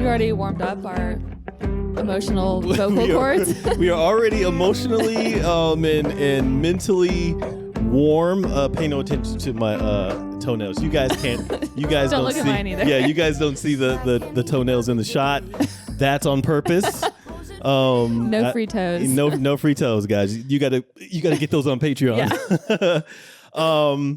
already warmed up our emotional vocal cords. We are already emotionally and mentally warm. Pay no attention to my toenails. You guys can't. You guys don't look see. at mine either. Yeah, you guys don't see the toenails in the shot. That's on purpose. No free toes. No free toes, guys. You gotta get those on Patreon. Yeah.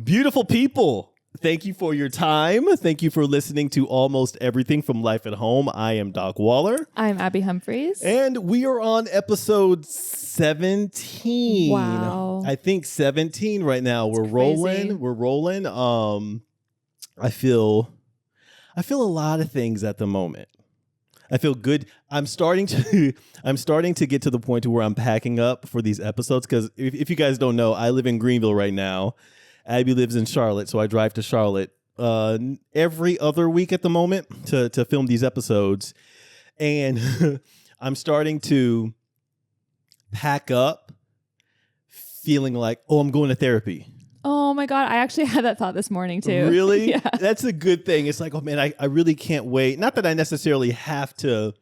Beautiful people. Thank you for your time. Thank you for listening to Almost Everything from Life at Home. I am Doc Waller. I'm Abby Humphreys. And we are on episode 17. Wow. I think 17 right now. That's We're crazy. rolling. I feel a lot of things at the moment. I feel good. I'm starting to get to the point to where I'm packing up for these episodes because if you guys don't know, I live in Greenville right now. Abby lives in Charlotte, so I drive to Charlotte every other week at the moment to film these episodes. And I'm starting to pack up feeling like, oh, I'm going to therapy. Oh my God. I actually had that thought this morning too. Really? Yeah. That's a good thing. It's like, oh man, I really can't wait. Not that I necessarily have to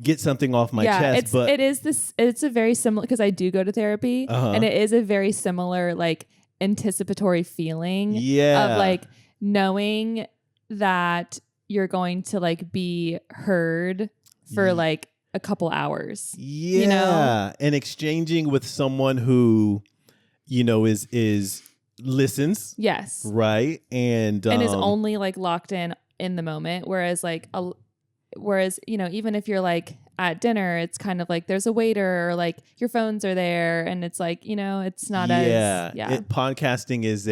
get something off my chest, but it's a very similar, because I do go to therapy, and it is a very similar like anticipatory feeling of like knowing that you're going to like be heard for like a couple hours. Yeah. You know? And exchanging with someone who, you know, is listens. Yes. Right. And is only like locked in the moment. Whereas you know, even if you're like at dinner, it's kind of like there's a waiter or like your phones are there, and it's like, you know, it's not podcasting is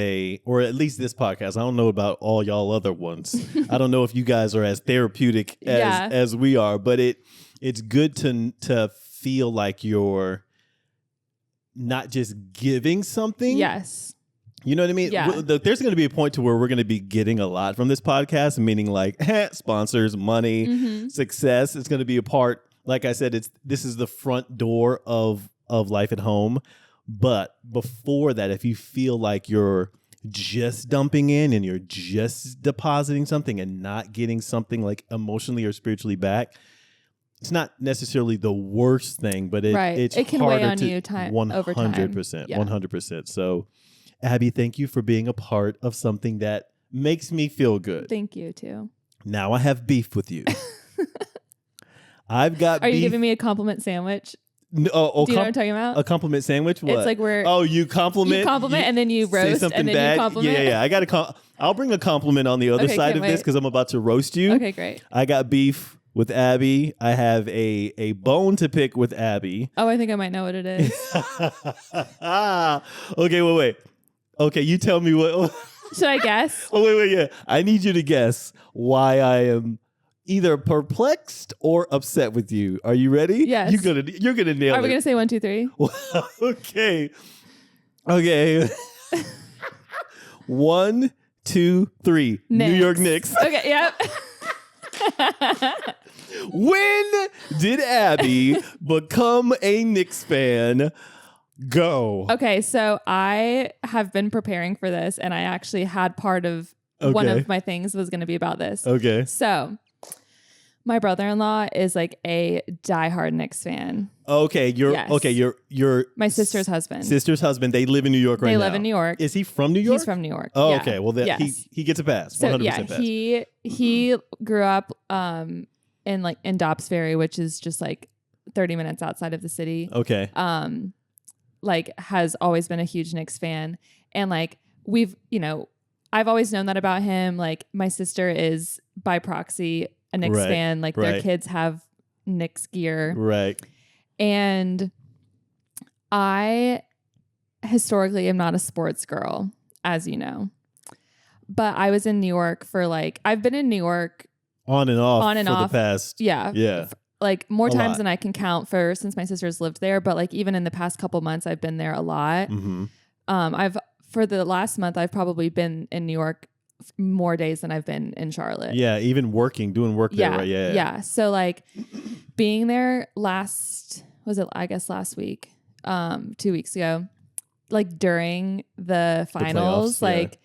or at least this podcast. I don't know about all y'all other ones. I don't know if you guys are as therapeutic as we are, but it's good to feel like you're not just giving something. Yes. You know what I mean? Yeah. There's going to be a point to where we're going to be getting a lot from this podcast, meaning like sponsors, money, success. It's going to be a part. Like I said, this is the front door of Life at Home. But before that, if you feel like you're just dumping in and you're just depositing something and not getting something like emotionally or spiritually back, it's not necessarily the worst thing, but it can weigh on you over time. 100%. Yeah. 100%. So, Abby, thank you for being a part of something that makes me feel good. Thank you too. Now I have beef with you. I've got Are beef. you giving me a compliment sandwich? Do you know what I'm talking about? A compliment sandwich? What? It's like where you compliment, and then you roast, and then bad. you compliment. Yeah. I got I'll bring a compliment on the other side of this because I'm about to roast you. Okay, great. I got beef with Abby. I have a bone to pick with Abby. Oh, I think I might know what it is. Okay, wait. Okay, you tell me what. Should I guess? Oh, wait, yeah. I need you to guess why I am either perplexed or upset with you. Are you ready? Yes. You're gonna nail it. Are we gonna say 1, 2, 3? Okay. 1, 2, 3. Knicks. New York Knicks. Okay. Yep. When did Abby become a Knicks fan? Go. Okay, so I have been preparing for this, and I actually had part of one of my things was going to be about this. Okay. So my brother-in-law is like a diehard Knicks fan. Okay, you're my sister's husband. Sister's husband. They live in New York right now. They live in New York. Is he from New York? He's from New York. Oh, yeah. okay. Well, he gets a pass. 100% pass. He grew up in Dobbs Ferry, which is just like 30 minutes outside of the city. Okay. Like has always been a huge Knicks fan, and like I've always known that about him. Like my sister is by proxy a Knicks fan. Like their kids have Knicks gear. Right. And I historically am not a sports girl, as you know. But I was in New York for I've been in New York on and off the past. Yeah. Like more times than I can count since my sister's lived there. But like even in the past couple months, I've been there a lot. Mm-hmm. For the last month, I've probably been in New York more days than I've been in Charlotte. Yeah, even doing work there, right? Yeah. So like being there last week, 2 weeks ago, like during the finals, playoffs,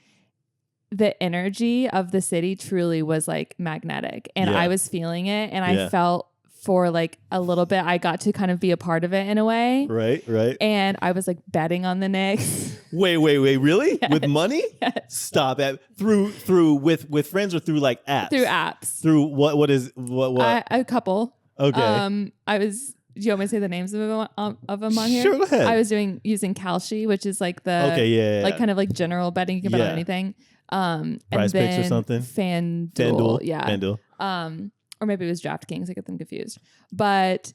the energy of the city truly was like magnetic, and I was feeling it, and I felt for like a little bit, I got to kind of be a part of it in a way. Right. And I was like betting on the Knicks. Wait, really? Yes. With money? Yes. Stop it. Through with friends or through like apps? Through apps. Through what? A couple. Okay. I was. Do you want me to say the names of them on here? Sure, go ahead. I was using Kalshi, which is like the like kind of like general betting. You can bet on anything. Prize Picks or something. FanDuel. Yeah. FanDuel. Or maybe it was DraftKings. I get them confused. But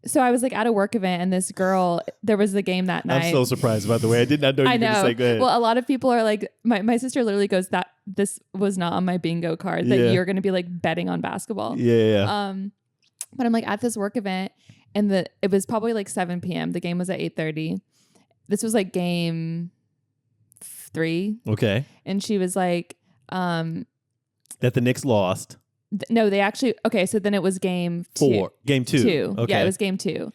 so I was like at a work event, and this girl, there was the game that night. I'm so surprised, by the way. I did not know you were going to say, go ahead. Well, a lot of people are like, my sister literally goes, that this was not on my bingo card, that you're going to be like betting on basketball. Yeah. But I'm like at this work event, and it was probably like 7 p.m. The game was at 8:30. This was like game 3. Okay. And she was like, that the Knicks lost. No, they actually, okay, so then it was game 4. Game 2. Okay. Yeah, it was game 2.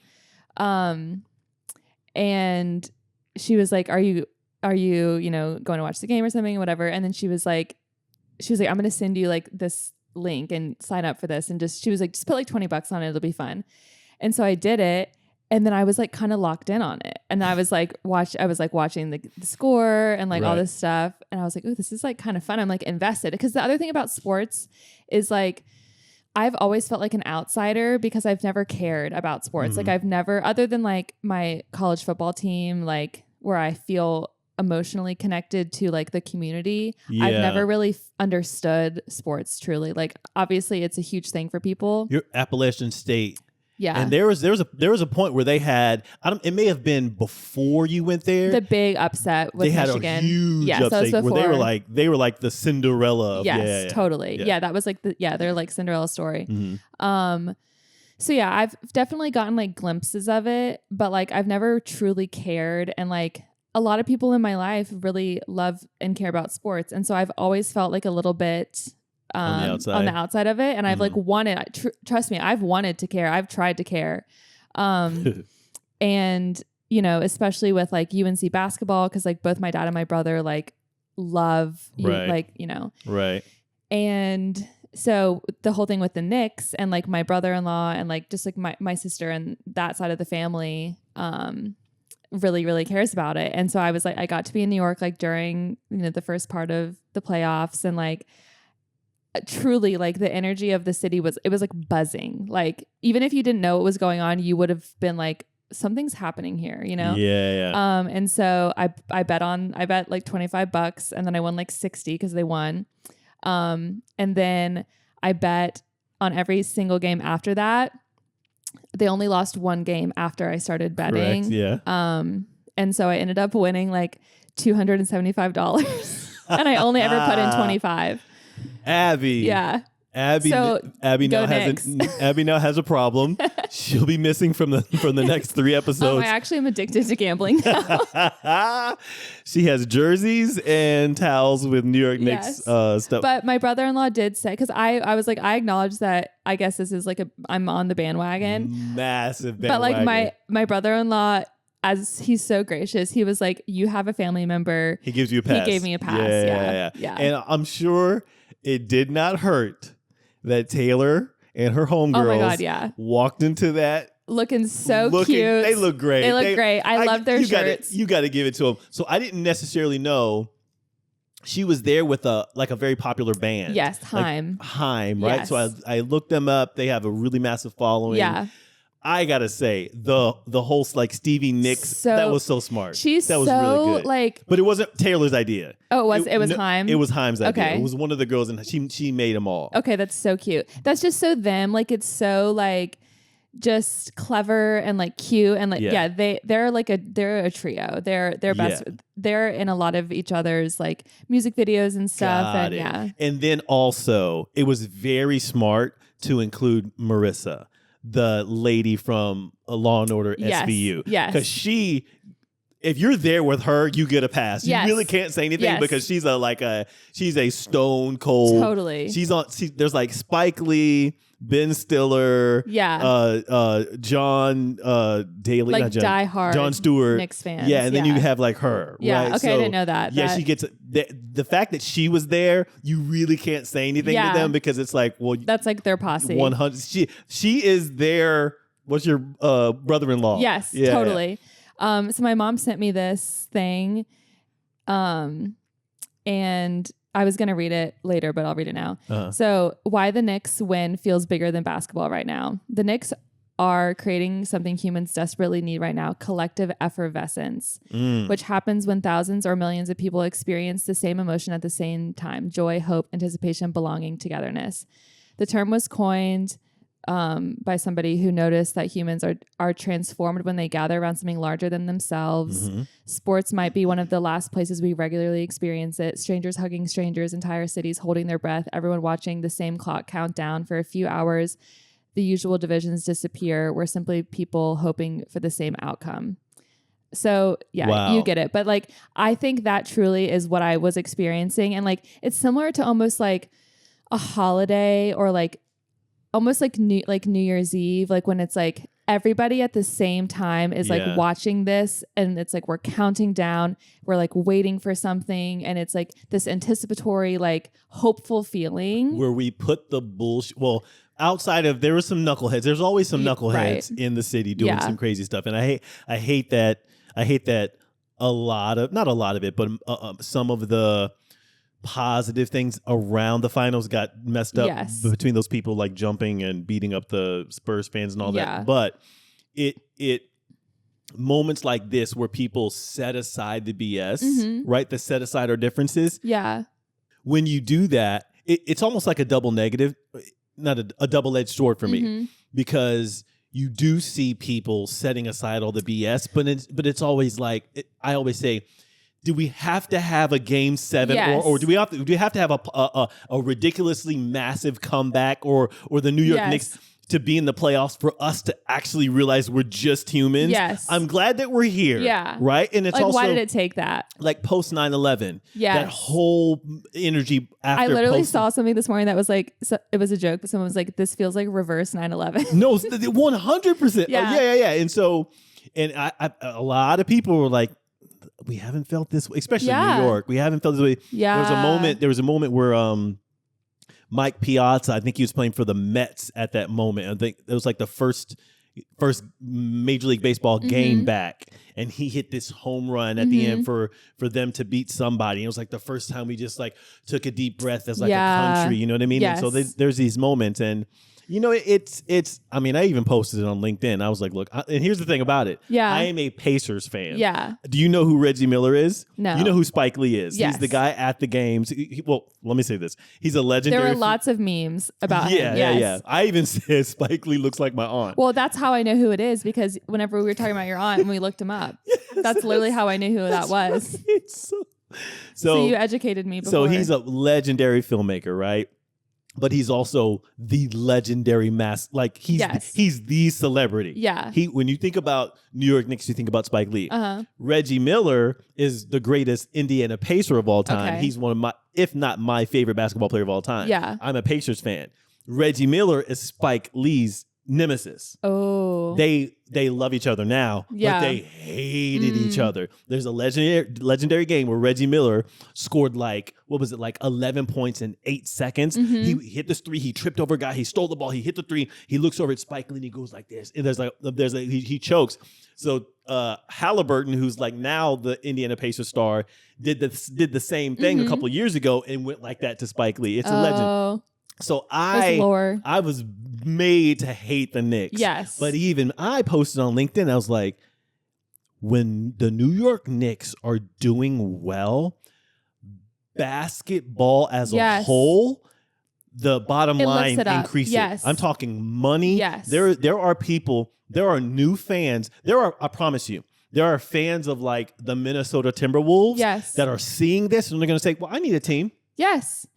And she was like, are you, going to watch the game or something or whatever? And then she was like, I'm going to send you like this link and sign up for this. And she was like, just put like $20 on it. It'll be fun. And so I did it. And then I was like kind of locked in on it. And I was like, watching the score and like all this stuff. And I was like, oh, this is like kind of fun. I'm like invested. Because the other thing about sports is like, I've always felt like an outsider because I've never cared about sports. Like I've never, other than like my college football team, like where I feel emotionally connected to like the community. I've never really understood sports truly. Like obviously it's a huge thing for people. Your Appalachian State. Yeah. And there was a point where they had, it may have been before you went there. The big upset with Michigan. They had a huge upset where they were like the Cinderella of, totally. Yeah, that was like they're like Cinderella story. So yeah, I've definitely gotten like glimpses of it, but like I've never truly cared, and like a lot of people in my life really love and care about sports, and so I've always felt like a little bit on the outside of it, and I've like wanted, trust me, I've wanted to care. I've tried to care. And especially with like UNC basketball, because like both my dad and my brother like love right. And so the whole thing with the Knicks and like my brother-in-law and like just like my sister and that side of the family really, really cares about it. And so I was like, I got to be in New York like during the first part of the playoffs, and like truly like the energy of the city was like buzzing. Like even if you didn't know what was going on, you would have been like, something's happening here, and so I bet like $25, and then I won like 60 because they won, and then I bet on every single game after that. They only lost one game after I started betting. Correct, and so I ended up winning like $275 and I only ever put in 25. Abby. Yeah. Abby now has a problem. She'll be missing from the next 3 episodes. I actually am addicted to gambling now. She has jerseys and towels with New York Knicks stuff. But my brother-in-law did say, because I was like, I acknowledge that I guess this is like I'm on the bandwagon. Massive bandwagon. But like my brother-in-law, as he's so gracious, he was like, you have a family member. He gives you a pass. He gave me a pass. Yeah. And I'm it did not hurt that Taylor and her homegirls walked into that looking cute. They look great. They look great. I love their shirts. You got to give it to them. So I didn't necessarily know she was there with a very popular band. Yes, Haim. Like Haim, right? Yes. So I looked them up. They have a really massive following. Yeah. I gotta say the whole like Stevie Nicks, that was so smart. That was really good. Like, but it wasn't Taylor's idea. Oh, it was Haim. It was Haim's idea. Okay. It was one of the girls, and she made them all. Okay, that's so cute. That's just so them. Like it's so like just clever and like cute and like they're a trio. They're best. They're in a lot of each other's like music videos and stuff. And then also it was very smart to include Marissa, the lady from Law and Order SVU. Yes. Because she if you're there with her, you get a pass. Yes. You really can't say anything because she's a stone cold. Totally. There's like Spike Lee, Ben Stiller, John Daly, like diehard John Stewart, Knicks fans. Yeah, and then you have like her. Yeah, right? okay, So, I didn't know that. Yeah, she gets the fact that she was there. You really can't say anything to them because it's like, well, that's like their posse. 100. She is their. What's your brother-in-law? Yes, totally. Yeah. So my mom sent me this thing, and I was going to read it later, but I'll read it now. So why the Knicks win feels bigger than basketball right now. The Knicks are creating something humans desperately need right now, collective effervescence, which happens when thousands or millions of people experience the same emotion at the same time: joy, hope, anticipation, belonging, togetherness. The term was coined by somebody who noticed that humans are transformed when they gather around something larger than themselves. Sports might be one of the last places we regularly experience it. Strangers hugging strangers, entire cities holding their breath, everyone watching the same clock count down for a few hours. The usual divisions disappear. We're simply people hoping for the same outcome. So yeah, you get it. But like, I think that truly is what I was experiencing. And like, it's similar to almost like a holiday or like almost like New Year's Eve, like when it's like everybody at the same time is like watching this and it's like we're counting down, we're like waiting for something, and it's like this anticipatory, like hopeful feeling. Where we put the bullshit, well, outside of, there were some knuckleheads. There's always some knuckleheads in the city doing some crazy stuff. And I hate that a lot of, not a lot of it, but some of the positive things around the finals got messed up between those people like jumping and beating up the Spurs fans and all that. But it moments like this where people set aside the BS, right? That set aside our differences. Yeah. When you do that, it's almost like a double negative, not a double-edged sword for me, because you do see people setting aside all the BS, but it's always like, I always say, do we have to have a game 7 or do we have to have a ridiculously massive comeback or the New York Knicks to be in the playoffs for us to actually realize we're just humans? Yes. I'm glad that we're here. Yeah. Right? And it's like, also, why did it take that? Like post 9/11. Yeah. That whole energy after. I literally saw something this morning that was like, it was a joke, but someone was like, this feels like reverse 9/11. No, 100%. Yeah. And so, a lot of people were like, we haven't felt this way, especially in New York. We haven't felt this way. Yeah. There was a moment where Mike Piazza, I think he was playing for the Mets at that moment. I think it was like the first Major League Baseball game back, and he hit this home run at the end for them to beat somebody. And it was like the first time we just like took a deep breath as like a country, you know what I mean? Yes. And so there's these moments, and you know, it's. I mean, I even posted it on LinkedIn. I was like, look, and here's the thing about it. Yeah, I am a Pacers fan. Yeah. Do you know who Reggie Miller is? No. You know who Spike Lee is? Yes. He's the guy at the games. Well, let me say this. He's a legendary. There were lots of memes about him. Yeah. I even said Spike Lee looks like my aunt. Well, that's how I know who it is, because whenever we were talking about your aunt and we looked him up, that's literally how I knew who that was. Right. So you educated me before. So he's a legendary filmmaker, right? But he's also the legendary like he's the celebrity. Yeah. When you think about New York Knicks, you think about Spike Lee. Reggie Miller is the greatest Indiana Pacer of all time. Okay. He's one of my, if not my favorite basketball player of all time. Yeah. I'm a Pacers fan. Reggie Miller is Spike Lee's nemesis. Oh. They love each other now, but they hated each other. There's a legendary game where Reggie Miller scored like 11 points in 8 seconds. He hit this three, he tripped over a guy, he stole the ball, he hit the three, he looks over at Spike Lee and he goes like this, and he chokes. So Halliburton, who's like now the Indiana Pacers star, did the same thing a couple years ago and went like that to Spike Lee. It's a legend. So I was made to hate the Knicks. Yes. But even I posted on LinkedIn, I was like, when the New York Knicks are doing well, basketball as a whole, the bottom line increases. Yes. I'm talking money. Yes. There are people, there are new fans. I promise you, there are fans of like the Minnesota Timberwolves that are seeing this and they're going to say, well, I need a team. Yes.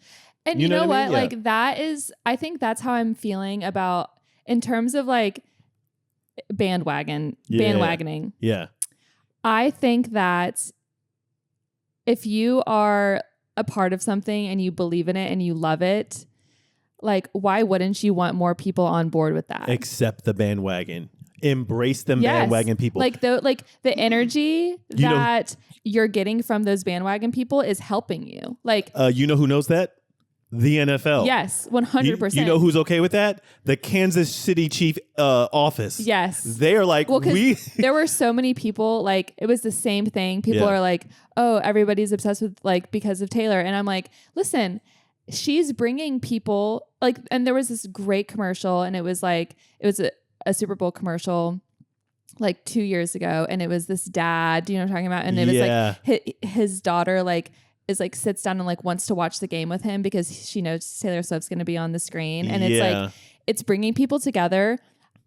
And you know what? I mean? Like that is, I think that's how I'm feeling about, in terms of like bandwagoning. Yeah. I think that if you are a part of something and you believe in it and you love it, like, why wouldn't you want more people on board with that? Accept the bandwagon. Embrace them bandwagon people. Like the energy that you're getting from those bandwagon people is helping you. Like, you know who knows that? The NFL. Yes, 100%. You know who's okay with that? The Kansas City Chief office. Yes. They are like, there were so many people, like, it was the same thing. People are like, oh, everybody's obsessed with, like, because of Taylor. And I'm like, listen, she's bringing people, like, and there was this great commercial, and it was like, it was a Super Bowl commercial like 2 years ago. And it was this dad, do you know what I'm talking about? And it was like his daughter, like, is like sits down and like wants to watch the game with him because she knows Taylor Swift's going to be on the screen. And it's like, it's bringing people together.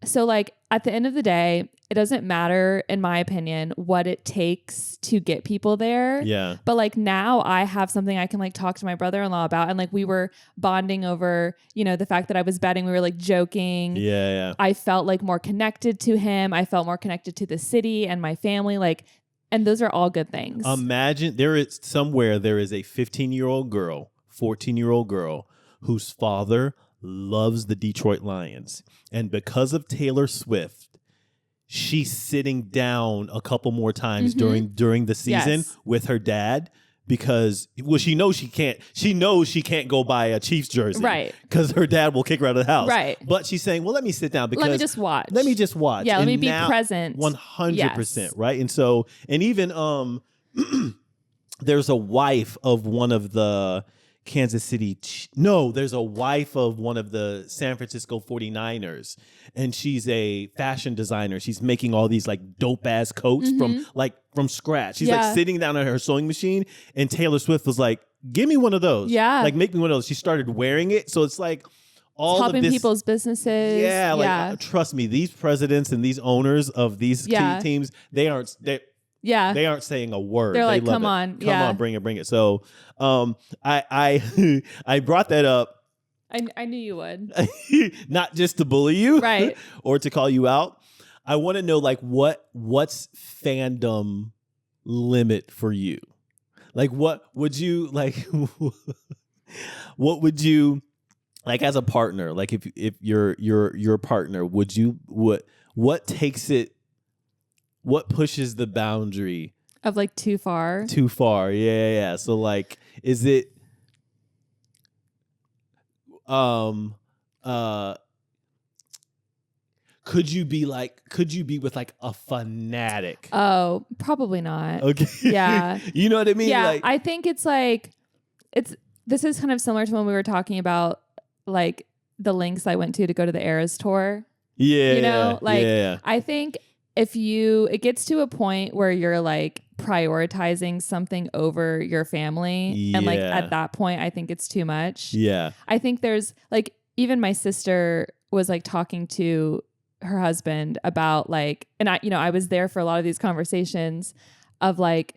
So like at the end of the day, it doesn't matter, in my opinion, what it takes to get people there. Yeah. But like now I have something I can like talk to my brother-in-law about. And like we were bonding over, you know, the fact that I was betting. We were like joking. Yeah. I felt like more connected to him. I felt more connected to the city and my family. Like, and those are all good things. Imagine there is a 15-year-old girl, 14-year-old girl whose father loves the Detroit Lions. And because of Taylor Swift, she's sitting down a couple more times during the season with her dad because, well, she knows she can't go buy a Chiefs jersey. Right. Because her dad will kick her out of the house. Right. But she's saying, well, let me sit down because let me just watch. Yeah, let me be present. 100%. Right. And so, and even there's a wife of one of the Kansas City. There's a wife of one of the San Francisco 49ers, and she's a fashion designer. She's making all these like dope ass coats from scratch. She's like sitting down at her sewing machine, and Taylor Swift was like, "Give me one of those. Yeah, like make me one of those." She started wearing it, so it's like all helping of this, people's businesses. Yeah, like trust me, these presidents and these owners of these key teams, they aren't saying a word. They're like, come on, bring it. So, I brought that up. I knew you would. Not just to bully you, right, or to call you out. I want to know, like, what's fandom limit for you? Like, what would you like? What would you like as a partner? Like, if your partner, what takes it? What pushes the boundary of like too far? Too far, yeah. So like, is it could you be with like a fanatic? Oh, probably not. Okay. Yeah. You know what I mean? Yeah, like, I think it's like this is kind of similar to when we were talking about like the links I went to go to the Eras tour. Yeah. You know, like yeah. I think it gets to a point where you're like prioritizing something over your family. And like at that point, I think it's too much. Yeah. I think there's like, even my sister was like talking to her husband about like, and I was there for a lot of these conversations of like,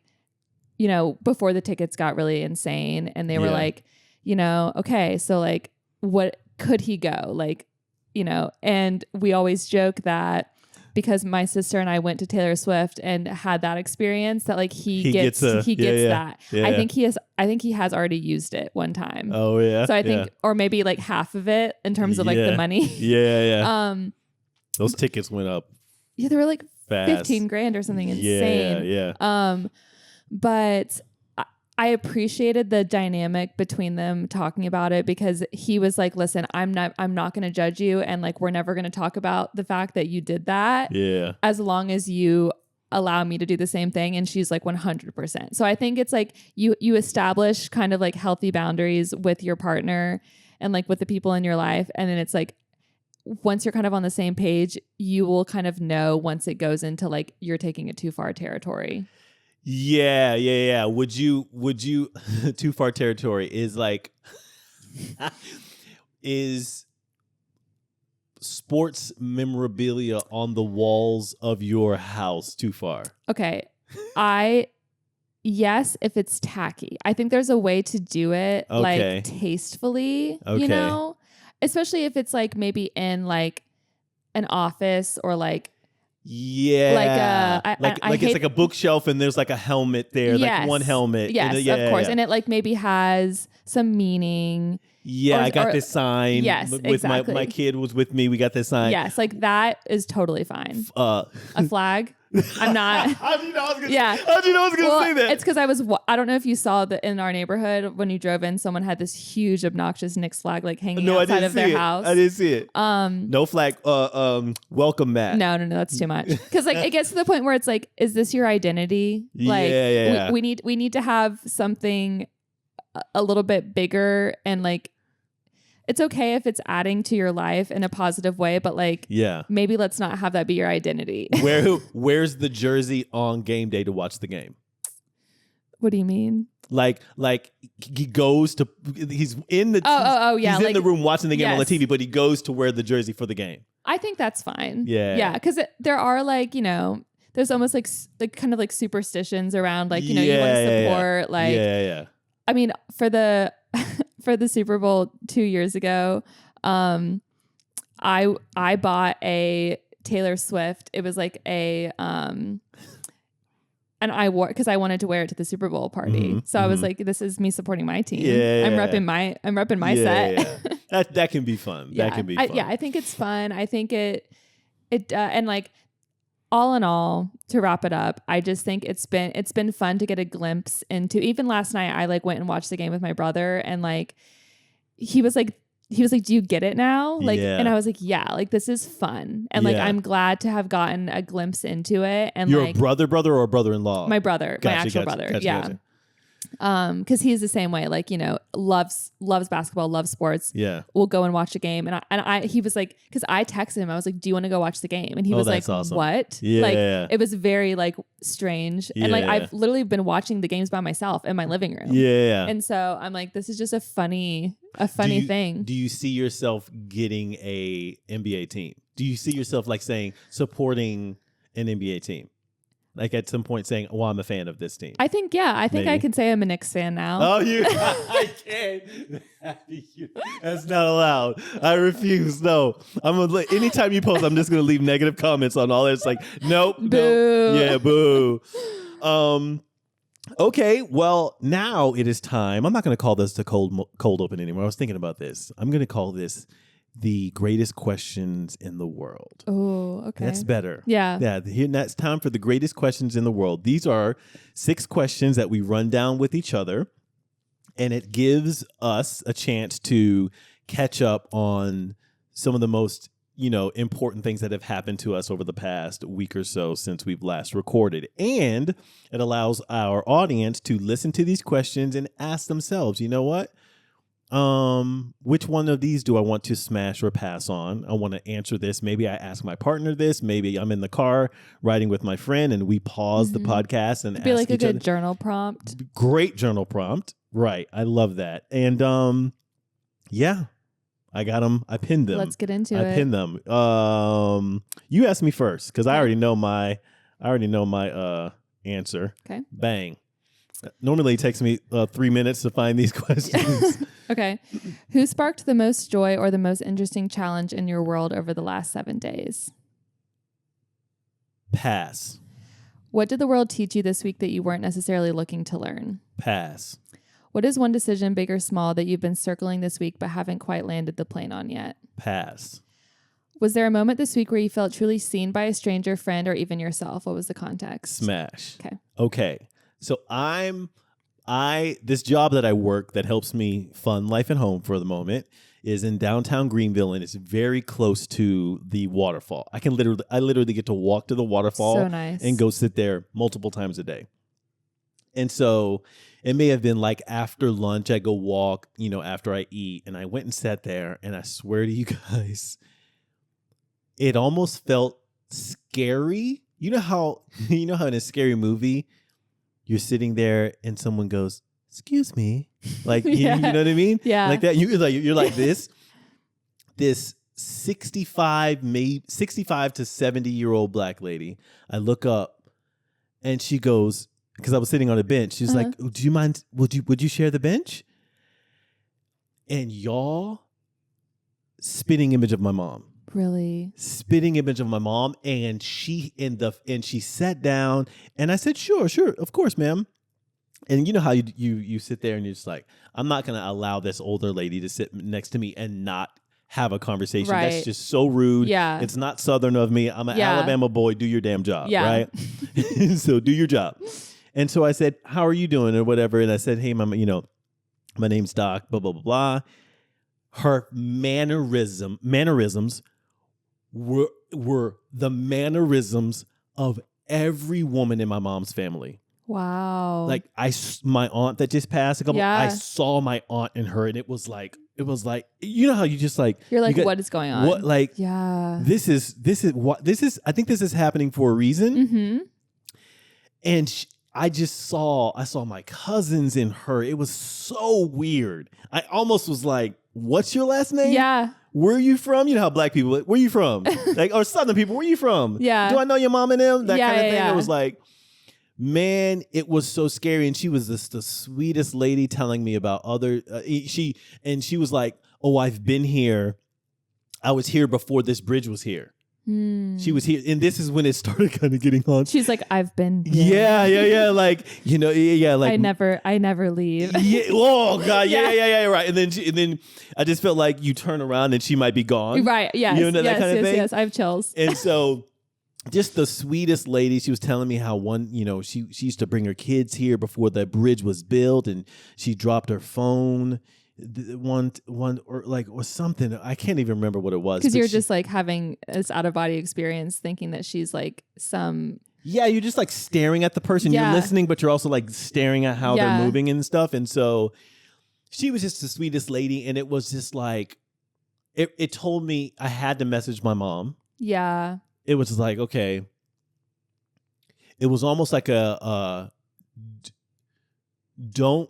you know, before the tickets got really insane and they were like, you know, okay, so like, what could he go? Like, you know, and we always joke that because my sister and I went to Taylor Swift and had that experience that like he gets that. Yeah. I think he has already used it one time. Oh yeah. So I think, or maybe like half of it in terms of like the money. Yeah. Those tickets went up. Yeah, they were like fast. 15 grand or something insane. Yeah. But I appreciated the dynamic between them talking about it because he was like, listen, I'm not going to judge you. And like, we're never going to talk about the fact that you did that. Yeah. As long as you allow me to do the same thing. And she's like 100%. So I think it's like you establish kind of like healthy boundaries with your partner and like with the people in your life. And then it's like, once you're kind of on the same page, you will kind of know once it goes into like, you're taking it too far territory. Yeah. Would you too far territory is like is sports memorabilia on the walls of your house too far? Okay. Yes, if it's tacky. I think there's a way to do it like tastefully, you know, especially if it's like maybe in like an office or like Yeah. Like it's like a bookshelf and there's like a helmet there, like one helmet. Yes, of course. And it like maybe has some meaning. Yeah, I got this sign. Yes, with exactly. my kid was with me. We got this sign. Yes, like that is totally fine. A flag? I'm not. How do you know I was going to say that? It's because I don't know if you saw that in our neighborhood when you drove in, someone had this huge obnoxious Knicks flag like hanging outside of their house. I didn't see it. No flag. Welcome mat. No, that's too much. Because like it gets to the point where it's like, is this your identity? Like, we need to have something a little bit bigger, and like it's okay if it's adding to your life in a positive way, but like maybe let's not have that be your identity. Where's the jersey on game day to watch the game? What do you mean? Like he goes to he's in the he's in the room watching the game on the TV, but he goes to wear the jersey for the game. I think that's fine. Yeah, because there are like there's almost like kind of like superstitions around like you want to support like I mean, for the Super Bowl 2 years ago, I bought a Taylor Swift. It was like a and I wore because I wanted to wear it to the Super Bowl party. So I was like, this is me supporting my team. I'm repping my set. That can be fun. That can be fun. I think it's fun. I think it and like all in all, to wrap it up, I just think it's been fun to get a glimpse into. Even last night, I like went and watched the game with my brother, and like he was like, do you get it now? Like, and I was like, yeah, like this is fun, and like I'm glad to have gotten a glimpse into it. And your like, brother or brother-in-law? My brother, my actual brother, Gotcha. Because he's the same way, like loves basketball, loves sports. Yeah, we'll go and watch a game, and I he was like, because I texted him, I was like, do you want to go watch the game? And he was like, awesome. What? Yeah, like it was very like strange, and like I've literally been watching the games by myself in my living room. Yeah, and so I'm like, this is just a funny thing. Do you see yourself getting a NBA team? Do you see yourself like supporting an NBA team? Like at some point saying, "Oh, I'm a fan of this team." I think I can say I'm a Knicks fan now. Oh, I can't. That's not allowed. I refuse. No, anytime you post, I'm just gonna leave negative comments on all that. It's like, nope, boo. No, yeah, boo. Okay, well, now it is time. I'm not gonna call this the cold open anymore. I was thinking about this. I'm gonna call this the greatest questions in the world. Oh, okay. That's better. Yeah. Yeah. That's time for the greatest questions in the world. These are 6 questions that we run down with each other, and it gives us a chance to catch up on some of the most, important things that have happened to us over the past week or so since we've last recorded. And it allows our audience to listen to these questions and ask themselves, you know what? Which one of these do I want to smash or pass on? I want to answer this. Maybe I ask my partner this. Maybe I'm in the car riding with my friend and we pause the podcast and ask be like a each good other. Journal prompt. Great journal prompt. Right. I love that. And I got them. I pinned them. Let's get into it. I pinned them. You asked me first because I already know my answer. Okay. Bang. Normally it takes me 3 minutes to find these questions. Okay. Who sparked the most joy or the most interesting challenge in your world over the last 7 days? Pass. What did the world teach you this week that you weren't necessarily looking to learn? Pass. What is one decision, big or small, that you've been circling this week but haven't quite landed the plane on yet? Pass. Was there a moment this week where you felt truly seen by a stranger, friend, or even yourself? What was the context? Smash. Okay. So this job that I work that helps me fund life at home for the moment is in downtown Greenville, and it's very close to the waterfall. I literally get to walk to the waterfall so nice. And go sit there multiple times a day. And so it may have been like after lunch, I go walk, after I eat, and I went and sat there, and I swear to you guys, it almost felt scary. You know how in a scary movie, you're sitting there and someone goes, "Excuse me," like you know what I mean? Yeah, like that. You're like this 65 to 70-year-old black lady. I look up, and she goes, because I was sitting on a bench. She's like, "Do you mind? Would you share the bench?" And y'all, spitting image of my mom. Really? Spitting image of my mom, and she sat down, and I said, sure, of course, ma'am. And you know how you sit there and you're just like, I'm not going to allow this older lady to sit next to me and not have a conversation. Right. That's just so rude. Yeah. It's not Southern of me. I'm an Alabama boy. Do your damn job. Yeah. Right. So do your job. And so I said, how are you doing or whatever? And I said, hey, mama, my name's Doc, blah, blah, blah, blah. Her mannerisms were the mannerisms of every woman in my mom's family. Wow. Like my aunt that just passed I saw my aunt in her, and it was like, you know how you just like, you're like, what is going on? What, like, yeah, this is I think this is happening for a reason. Mm-hmm. And I saw my cousins in her. It was so weird. I almost was like, what's your last name? Yeah. Where are you from? You know how black people, where are you from? Like, or Southern people, where are you from? Yeah. Do I know your mom and them? That kind of thing. Yeah. It was like, man, it was so scary. And she was the sweetest lady telling me about other, she was like, oh, I've been here. I was here before this bridge was here. She was here, and this is when it started kind of getting on. She's like, I've been here. Yeah. Like, like I never leave. Yeah. Oh God. Yeah. Right. And then I just felt like you turn around and she might be gone. Right. Yes. That kind of thing. Yes. I have chills. And so, just the sweetest lady. She was telling me how she used to bring her kids here before the bridge was built, and she dropped her phone. One or something. I can't even remember what it was. Because you're just like having this out of body experience, thinking that she's like some. Yeah, you're just like staring at the person. Yeah. You're listening, but you're also like staring at how they're moving and stuff. And so she was just the sweetest lady, and it was just like it told me I had to message my mom. Yeah. It was like, okay. It was almost like don't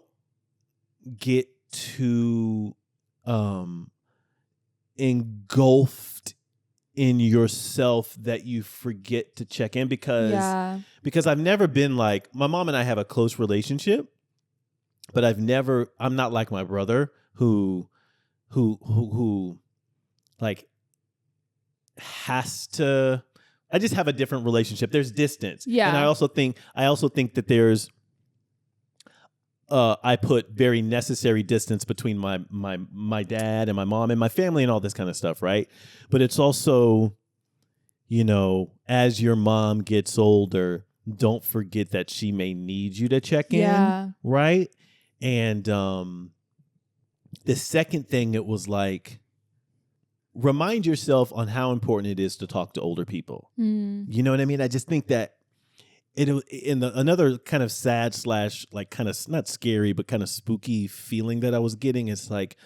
get too engulfed in yourself that you forget to check in, because I've never been like, my mom and I have a close relationship, but I'm not like my brother who like has to. I just have a different relationship. There's distance. Yeah. And I also think that there's I put very necessary distance between my dad and my mom and my family and all this kind of stuff, right? But it's also, as your mom gets older, don't forget that she may need you to check in, right? And the second thing, it was like, remind yourself on how important it is to talk to older people. You know what I mean? I just think that another kind of sad / like kind of not scary, but kind of spooky feeling that I was getting is like,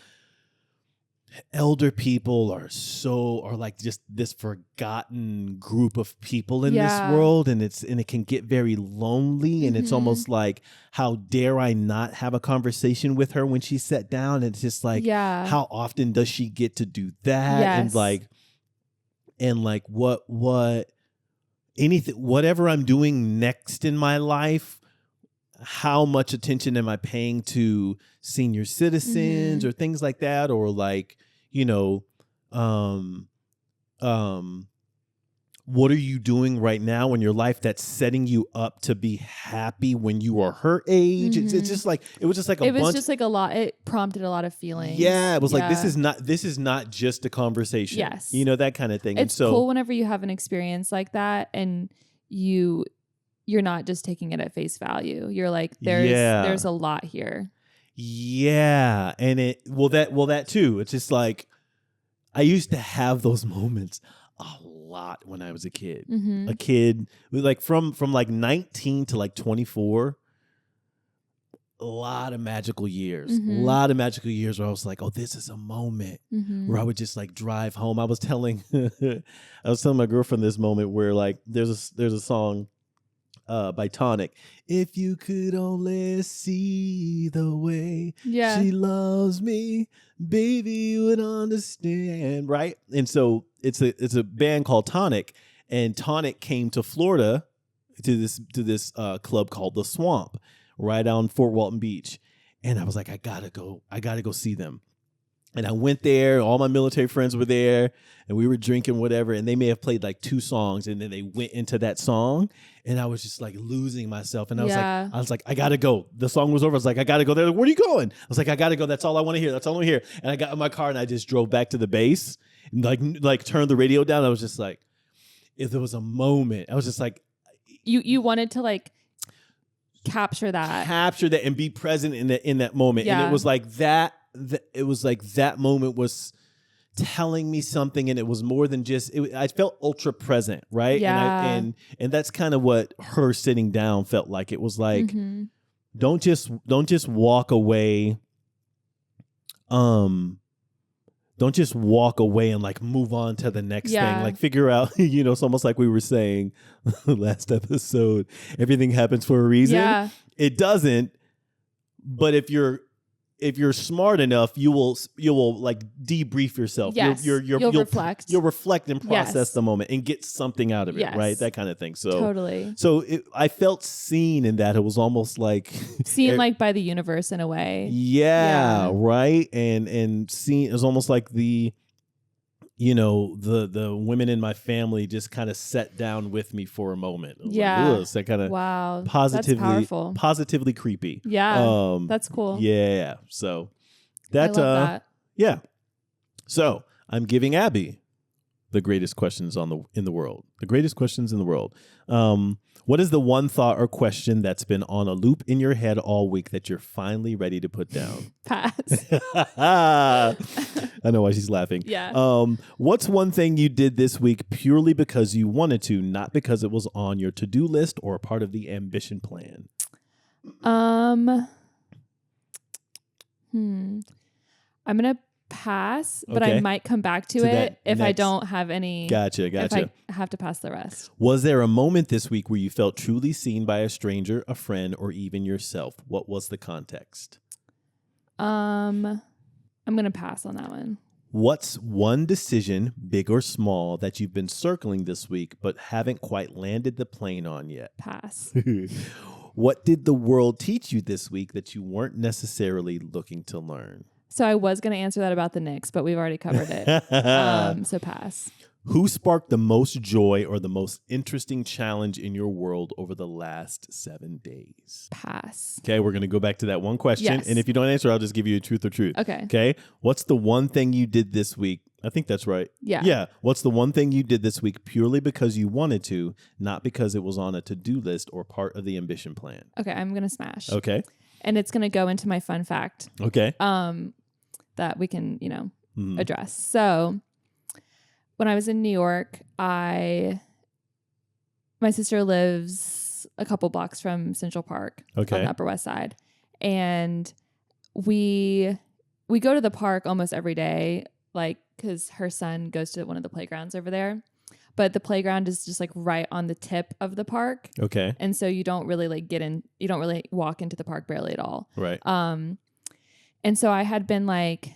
elder people are like just this forgotten group of people in this world, and it can get very lonely, and it's almost like, how dare I not have a conversation with her when she sat down? And it's just like, how often does she get to do that? Yes. And like what anything, whatever I'm doing next in my life, how much attention am I paying to senior citizens or things like that? Or like, what are you doing right now in your life that's setting you up to be happy when you are her age? It's just like, it was just like a lot. It prompted a lot of feelings. Yeah. It was like, this is not just a conversation. Yes. That kind of thing. It's cool whenever you have an experience like that and you're not just taking it at face value. You're like, there's a lot here. Yeah. And that too. It's just like, I used to have those moments a lot when I was a kid. A kid, like from like 19 to like 24, a lot of magical years. A lot of magical years where I was like, oh, this is a moment where I would just like drive home. I was telling my girlfriend this moment where like there's a song by Tonic. If you could only see the way she loves me, baby, you would understand, right? And so it's a band called Tonic, and Tonic came to Florida to this club called The Swamp, right on Fort Walton Beach, and I was like, I gotta go see them. And I went there, all my military friends were there, and we were drinking whatever, and they may have played like 2 songs, and then they went into that song, and I was just like losing myself. And I was like, I gotta go. The song was over. I was like, I gotta go. They're like, where are you going? I was like, I gotta go. That's all I want to hear. That's all I want to hear. And I got in my car and I just drove back to the base and like turned the radio down. I was just like, if there was a moment, I was just like, you wanted to like capture that and be present in that moment. Yeah. And it was like that. It was like that moment was telling me something, and it was more than just. I felt ultra present, right? Yeah. And that's kind of what her sitting down felt like. It was like, don't just walk away. Don't just walk away and like move on to the next thing. Like figure out, it's almost like we were saying last episode, everything happens for a reason. Yeah. It doesn't. But if you're smart enough, you will like debrief yourself. Yes. You'll reflect. You'll reflect and process the moment and get something out of it, right? That kind of thing. So totally. So I felt seen in that. It was almost like seen like by the universe in a way. Yeah. Right. And seen. It was almost like the women in my family just kind of sat down with me for a moment. Like, that kind of positively creepy. Yeah, that's cool. Yeah, so I love that. Yeah. So I'm giving Abby the greatest questions in the world. The greatest questions in the world. What is the one thought or question that's been on a loop in your head all week that you're finally ready to put down? Pass. I know why she's laughing. Yeah. What's one thing you did this week purely because you wanted to, not because it was on your to-do list or a part of the ambition plan? I'm gonna pass, but I might come back to it if I don't have any. Gotcha. If I have to pass the rest. Was there a moment this week where you felt truly seen by a stranger, a friend, or even yourself? What was the context? I'm gonna pass on that one. What's one decision, big or small, that you've been circling this week but haven't quite landed the plane on yet? Pass. What did the world teach you this week that you weren't necessarily looking to learn? So I was going to answer that about the Knicks, but we've already covered it. So pass. Who sparked the most joy or the most interesting challenge in your world over the last 7 days? Pass. Okay, we're going to go back to that one question. Yes. And if you don't answer, I'll just give you a truth or truth. Okay. What's the one thing you did this week? I think that's right. Yeah. Yeah. What's the one thing you did this week purely because you wanted to, not because it was on a to-do list or part of the ambition plan? Okay, I'm going to smash. Okay. And it's going to go into my fun fact. Okay. That we can, address. So when I was in New York, my sister lives a couple blocks from Central Park on the Upper West Side. And we go to the park almost every day, like, because her son goes to one of the playgrounds over there. But the playground is just like right on the tip of the park. Okay. And so you don't really you don't really walk into the park barely at all. Right. And so I had been like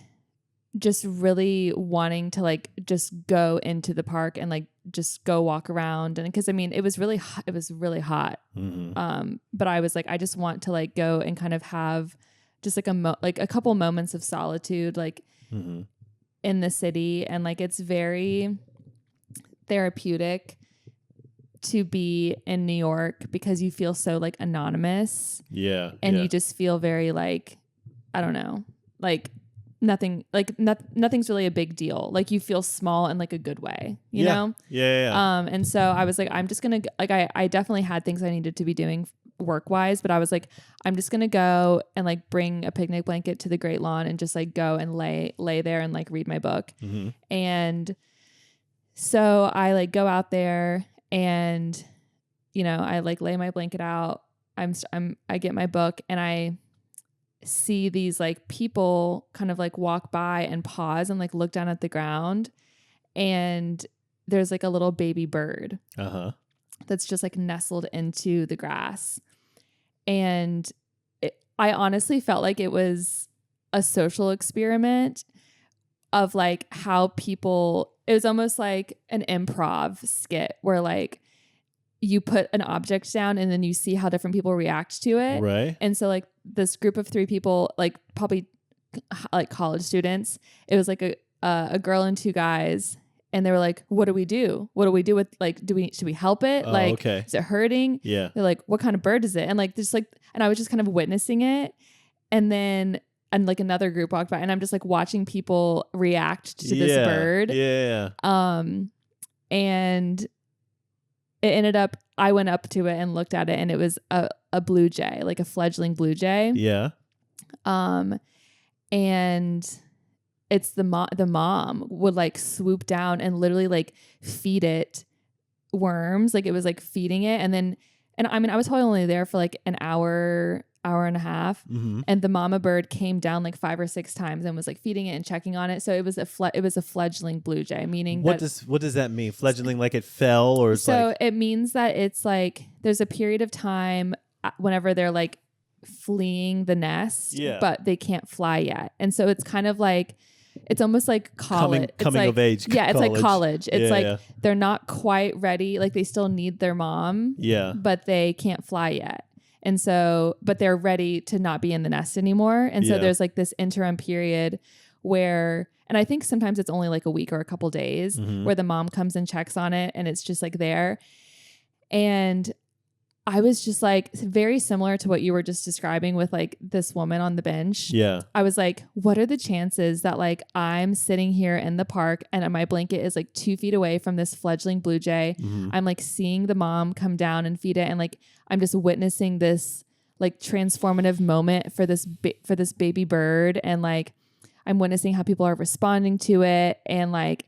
just really wanting to like just go into the park and like just go walk around. And because it was really hot. Mm-hmm. But I was like, I just want to like go and kind of have just like a couple moments of solitude, like in the city. And like, it's very therapeutic to be in New York because you feel so like anonymous. Yeah. And you just feel very like, I don't know, like nothing's really a big deal. Like you feel small in like a good way, you know? Yeah. And so I was like, I'm just going to like, I definitely had things I needed to be doing work wise, but I was like, I'm just going to go and like bring a picnic blanket to the Great Lawn and just like go and lay there and like read my book. Mm-hmm. And so I like go out there and, I like lay my blanket out. I get my book and I see these like people kind of like walk by and pause and like look down at the ground, and there's like a little baby bird that's just like nestled into the grass. And I honestly felt like it was a social experiment of like how people, it was almost like an improv skit where like you put an object down and then you see how different people react to it. Right. And so like this group of 3 people, like probably like college students. It was like a girl and two guys. And they were like, what do we do? What do we do with like, should we help it? Is it hurting? Yeah. They're like, what kind of bird is it? And like, just like, and I was just kind of witnessing it. And then, and like another group walked by and I'm just like watching people react to this bird. Yeah. And it ended up, I went up to it and looked at it and it was a blue jay, like a fledgling blue jay. Yeah. And it's the mom would like swoop down and literally like feed it worms. Like it was like feeding it. And I mean, I was probably only there for like an hour and a half. Mm-hmm. And the mama bird came down like 5 or 6 times and was like feeding it and checking on it. So it was a fledgling blue jay, meaning what does that mean? Fledgling, like it fell or it's so like... it means that it's like, there's a period of time whenever they're like fleeing the nest, but they can't fly yet. And so it's kind of like, it's almost like college. Coming of age. Yeah, it's like college. It's they're not quite ready. Like they still need their mom. Yeah. But they can't fly yet. And so, but they're ready to not be in the nest anymore. And so there's like this interim period where, and I think sometimes it's only like a week or a couple days where the mom comes and checks on it and it's just like there. And I was just like very similar to what you were just describing with like this woman on the bench. Yeah. I was like, what are the chances that like I'm sitting here in the park and my blanket is like 2 feet away from this fledgling blue jay. I'm like seeing the mom come down and feed it. And like, I'm just witnessing this like transformative moment for this baby bird. And like, I'm witnessing how people are responding to it. And like,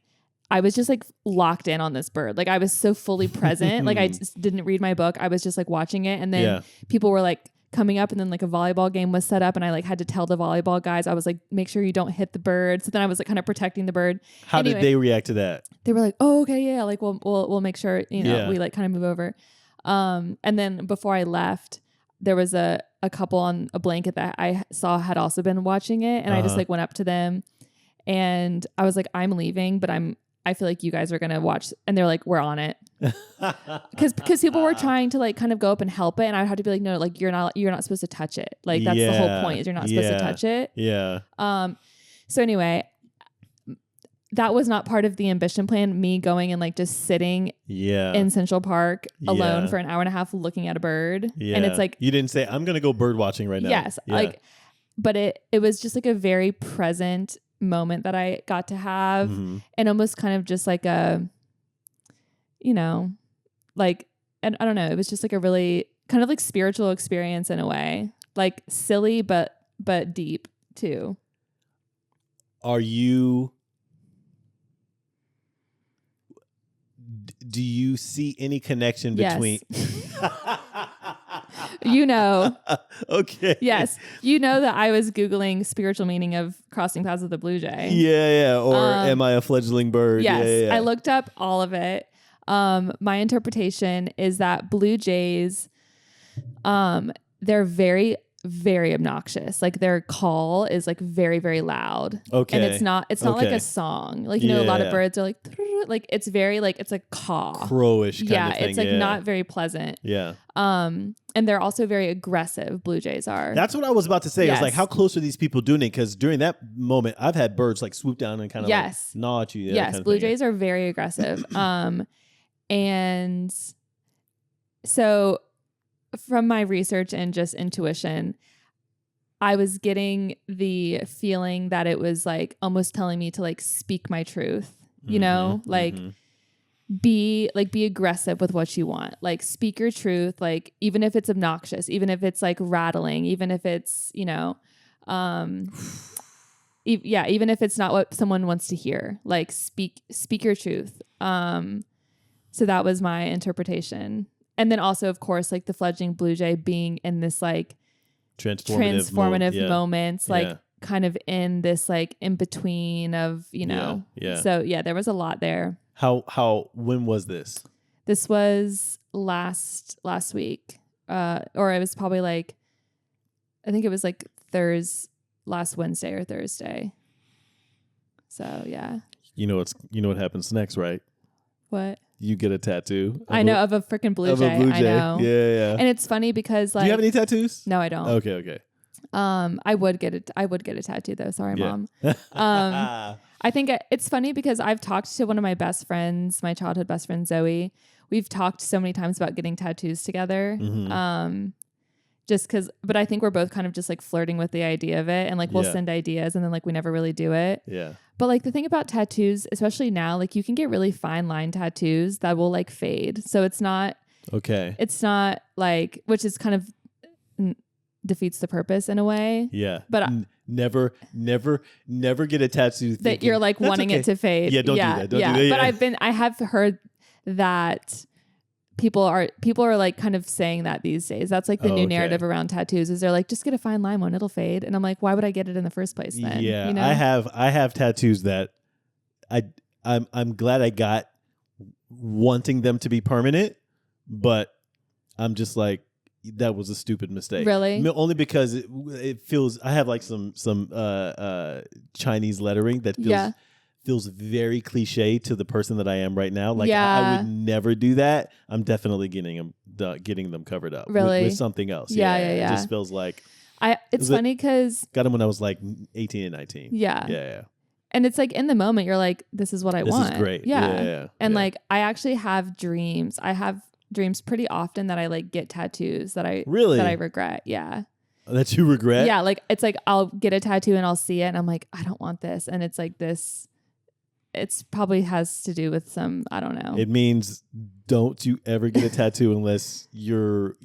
I was just like locked in on this bird. Like I was so fully present. Like I just didn't read my book. I was just like watching it. And then people were like coming up and then like a volleyball game was set up and I like had to tell the volleyball guys, I was like, make sure you don't hit the bird. So then I was like kind of protecting the bird. How did they react to that? They were like, oh, okay. Yeah. Like we'll make sure, we like kind of move over. And then before I left, there was a couple on a blanket that I saw had also been watching it. And I just like went up to them and I was like, I'm leaving, but I feel like you guys are going to watch. And they're like, we're on it. Cause people were trying to like kind of go up and help it. And I had to be like, no, like you're not supposed to touch it. Like that's the whole point is you're not supposed to touch it. Yeah. So anyway, that was not part of the ambition plan. Me going and like just sitting in Central Park alone for an hour and a half looking at a bird. Yeah. And it's like, you didn't say I'm going to go bird watching right now. Yes. Like, but it was just like a very present moment that I got to have and almost kind of just like a, like, and I don't know, it was just like a really kind of like spiritual experience in a way, like silly, but deep too. Do you see any connection between? Okay. Yes. That I was Googling spiritual meaning of crossing paths with a blue jay. Yeah. Or am I a fledgling bird? Yes. Yeah. I looked up all of it. My interpretation is that blue jays, they're very, very obnoxious. Like their call is like very, very loud. Okay. And it's not like a song. Like, a lot of birds are like it's very like, it's a caw. Crowish kind of thing. It's like not very pleasant. Yeah. And they're also very aggressive. Blue jays are. That's what I was about to say. Yes. I was like, how close are these people doing it? Because during that moment, I've had birds like swoop down and kind of like gnaw at you. Yes. Blue jays are very aggressive. And so from my research and just intuition, I was getting the feeling that it was like almost telling me to like speak my truth, be aggressive with what you want, like speak your truth, like even if it's obnoxious, even if it's like rattling, even if it's, even if it's not what someone wants to hear, like speak your truth. So that was my interpretation. And then also, of course, like the fledgling blue jay being in this like transformative moments, like kind of in this like in between of, So there was a lot there. When was this? This was last week. Or it was probably like, I think it was like last Wednesday or Thursday. So yeah. You know what happens next, right? What? You get a tattoo. I know of a freaking blue jay. I know. Yeah. And it's funny because like, do you have any tattoos? No, I don't. Okay. I would get a tattoo though. Sorry, Mom. I think it's funny because I've talked to one of my best friends, my childhood best friend, Zoe. We've talked so many times about getting tattoos together. Just cause, but I think we're both kind of just like flirting with the idea of it, and like we'll send ideas and then like we never really do it. Yeah. But like the thing about tattoos, especially now, like you can get really fine line tattoos that will like fade. So it's not like, which is kind of defeats the purpose in a way. Yeah. But never get a tattoo that you're like wanting it to fade. Yeah, don't do that. Don't do that. But I have heard that people are like kind of saying that these days. That's like the new narrative around tattoos is they're like, just get a fine line one, it'll fade. And I'm like, why would I get it in the first place then? Yeah. You know? I have tattoos that I'm glad I got, wanting them to be permanent, but I'm just like, that was a stupid mistake. Really? Only because it feels, I have like some Chinese lettering that feels very cliche to the person that I am right now. Like I would never do that. I'm definitely getting them covered up with something else. Yeah. It just feels like it's funny because got them when I was like 18 and 19. Yeah. And it's like in the moment you're like, this is what I want. This is great. Yeah. And like I actually have dreams. I have dreams pretty often that I like get tattoos that I regret. Yeah. That you regret? Yeah. Like it's like I'll get a tattoo and I'll see it and I'm like, I don't want this. And it's like this. It's probably has to do with some, I don't know. It means don't you ever get a tattoo unless you're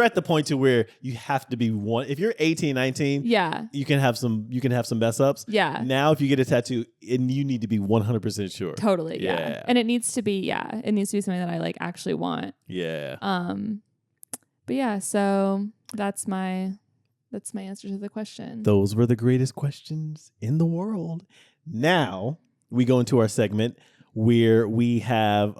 at the point to where you have to be one. If you're 18, 19, you can have some mess ups. Yeah. Now if you get a tattoo, and you need to be 100% sure. Totally. Yeah. And it needs to be something that I like actually want. Yeah. But yeah, so that's my answer to the question. Those were the greatest questions in the world. Now we go into our segment where we have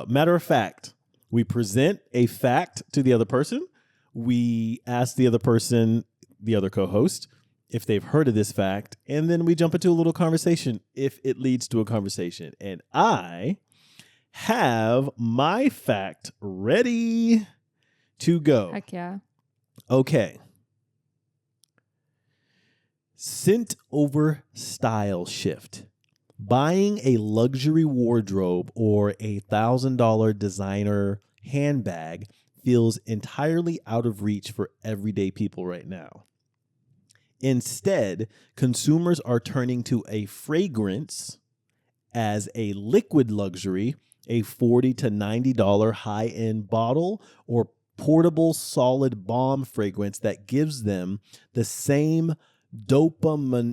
matter of fact. We present a fact to the other person. We ask the other person, the other co-host, if they've heard of this fact, and then we jump into a little conversation if it leads to a conversation. And I have my fact ready to go. Heck yeah. Okay. Scent over style shift. Buying a luxury wardrobe or $1,000 designer handbag feels entirely out of reach for everyday people right now. Instead, consumers are turning to a fragrance as a liquid luxury, a $40 to $90 high-end bottle or portable solid balm fragrance that gives them the same dopaminergic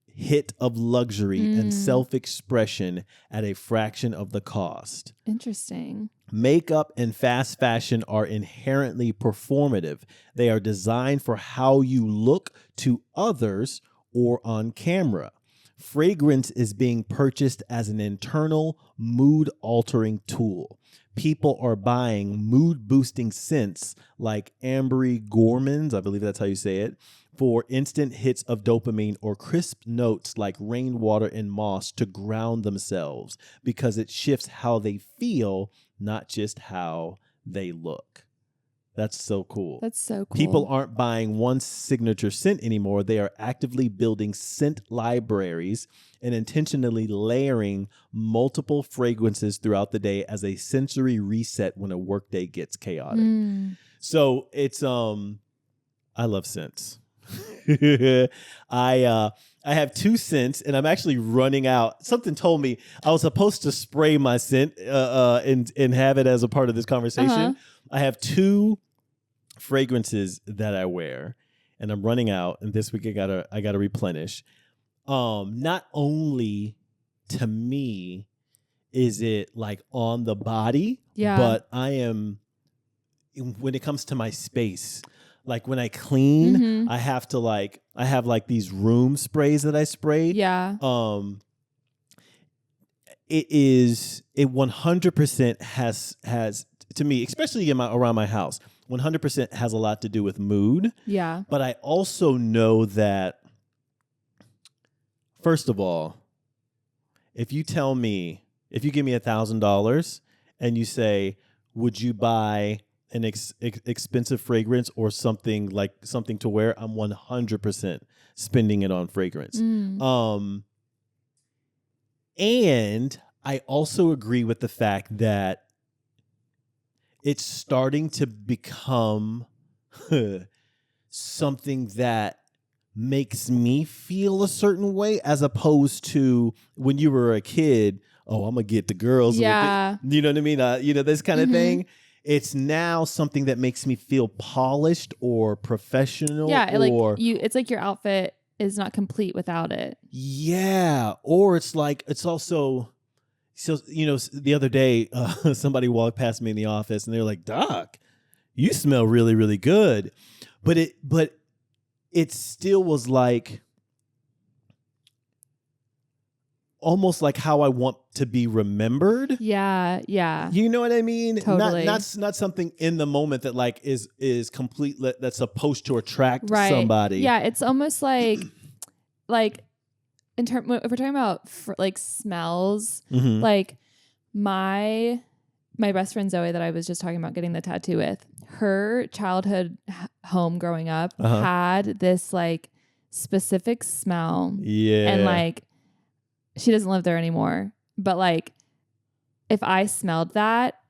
hit of luxury and self-expression at a fraction of the cost. Interesting. Makeup and fast fashion are inherently performative. They are designed for how you look to others or on camera. Fragrance is being purchased as an internal mood-altering tool. People are buying mood-boosting scents like ambery gourmands, I believe that's how you say it, for instant hits of dopamine or crisp notes like rainwater and moss to ground themselves because it shifts how they feel, not just how they look. That's so cool. That's so cool. People aren't buying one signature scent anymore. They are actively building scent libraries and intentionally layering multiple fragrances throughout the day as a sensory reset when a workday gets chaotic. So it's I love scents. I have 2 scents and I'm actually running out. Something told me I was supposed to spray my scent and have it as a part of this conversation. I have 2 fragrances that I wear and I'm running out, and this week I gotta replenish. Not only to me is it like on the body, but I am, when it comes to my space, like when I clean, I have these room sprays that I spray. It 100% has to me, especially around my house, 100% has a lot to do with mood. Yeah. But I also know that, first of all, if you give me $1,000 and you say, would you buy an expensive fragrance or something to wear, I'm 100% spending it on fragrance. And I also agree with the fact that it's starting to become something that makes me feel a certain way, as opposed to when you were a kid. Oh, I'm gonna get the girls. Yeah. You know what I mean? This kind of thing. It's now something that makes me feel polished or professional. Yeah, it's like your outfit is not complete without it. Yeah, or it's also. So, the other day, somebody walked past me in the office and they were like, "Doc, you smell really, really good." But it still was like almost like how I want to be remembered. Yeah, yeah. You know what I mean? Totally. Not something in the moment that like is complete, that's supposed to attract right. somebody. Yeah, it's almost like if we're talking about like smells, like my best friend Zoe that I was just talking about getting the tattoo with, her childhood home growing up had this like specific smell. Yeah. And like she doesn't live there anymore, but like if I smelled that,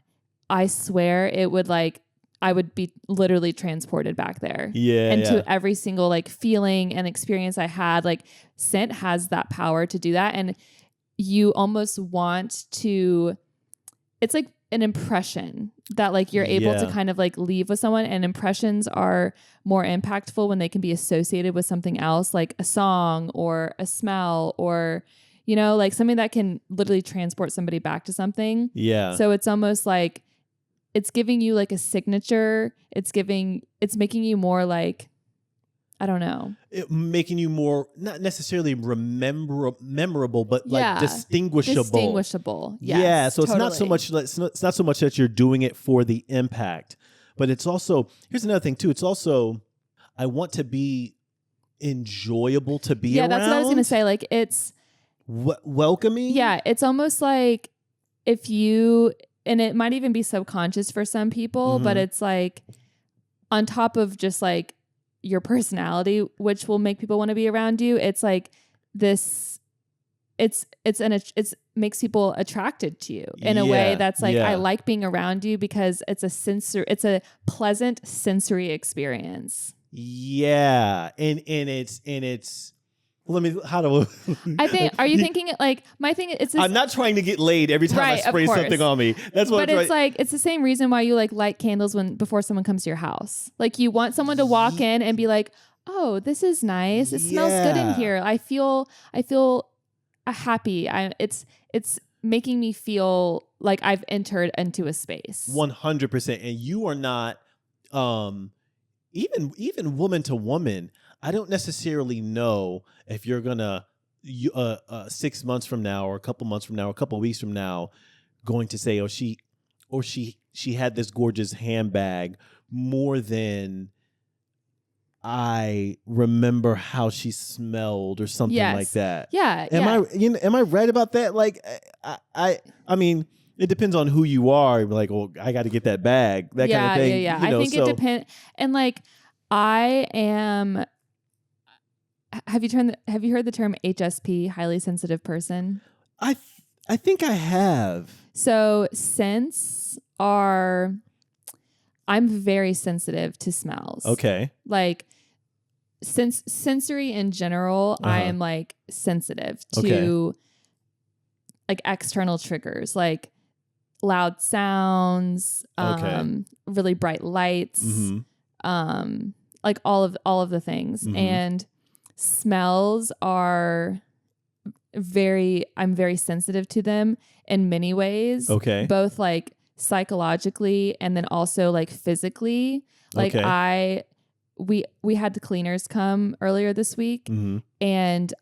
I swear it would like I would be literally transported back there. Yeah. And to every single like feeling and experience I had, like scent has that power to do that. And you almost want to, it's like an impression that like you're able to kind of like leave with someone, and impressions are more impactful when they can be associated with something else, like a song or a smell or, like something that can literally transport somebody back to something. Yeah. So it's almost like, it's giving you like a signature. It's making you more like, I don't know. Making you more, not necessarily memorable, but like distinguishable. Distinguishable. Yes, yeah. So totally. it's not so much that you're doing it for the impact, but it's also, here's another thing too. It's also, I want to be enjoyable to be around. Yeah, that's what I was going to say. Like it's welcoming. Yeah. It's almost like if you, and it might even be subconscious for some people, but it's like on top of just like your personality, which will make people want to be around you. It's like this, it makes people attracted to you in a way that's like, I like being around you because it's a pleasant sensory experience. Yeah. And it's, I think, are you thinking like, my thing is, I'm not trying to get laid every time I spray something on me. That's what. But it's like, it's the same reason why you like light candles before someone comes to your house. Like you want someone to walk in and be like, oh, this is nice. It smells good in here. I feel happy. It's making me feel like I've entered into a space. 100%. And you are not, even woman to woman, I don't necessarily know if you're gonna 6 months from now, or a couple months from now, or a couple weeks from now, going to say, she had this gorgeous handbag more than I remember how she smelled, or something like that. Yeah. Am I right about that? Like, I mean, it depends on who you are. Like, well, I got to get that bag, that kind of thing. Yeah. I think it depends. And like, I am. Have you heard the term HSP, highly sensitive person? I think I have. So I'm very sensitive to smells. Okay. Like sensory in general, I am like sensitive to like external triggers, like loud sounds, really bright lights, like all of the things. And smells are I'm very sensitive to them in many ways. Okay. Both like psychologically and then also like physically. Like we had the cleaners come earlier this week, and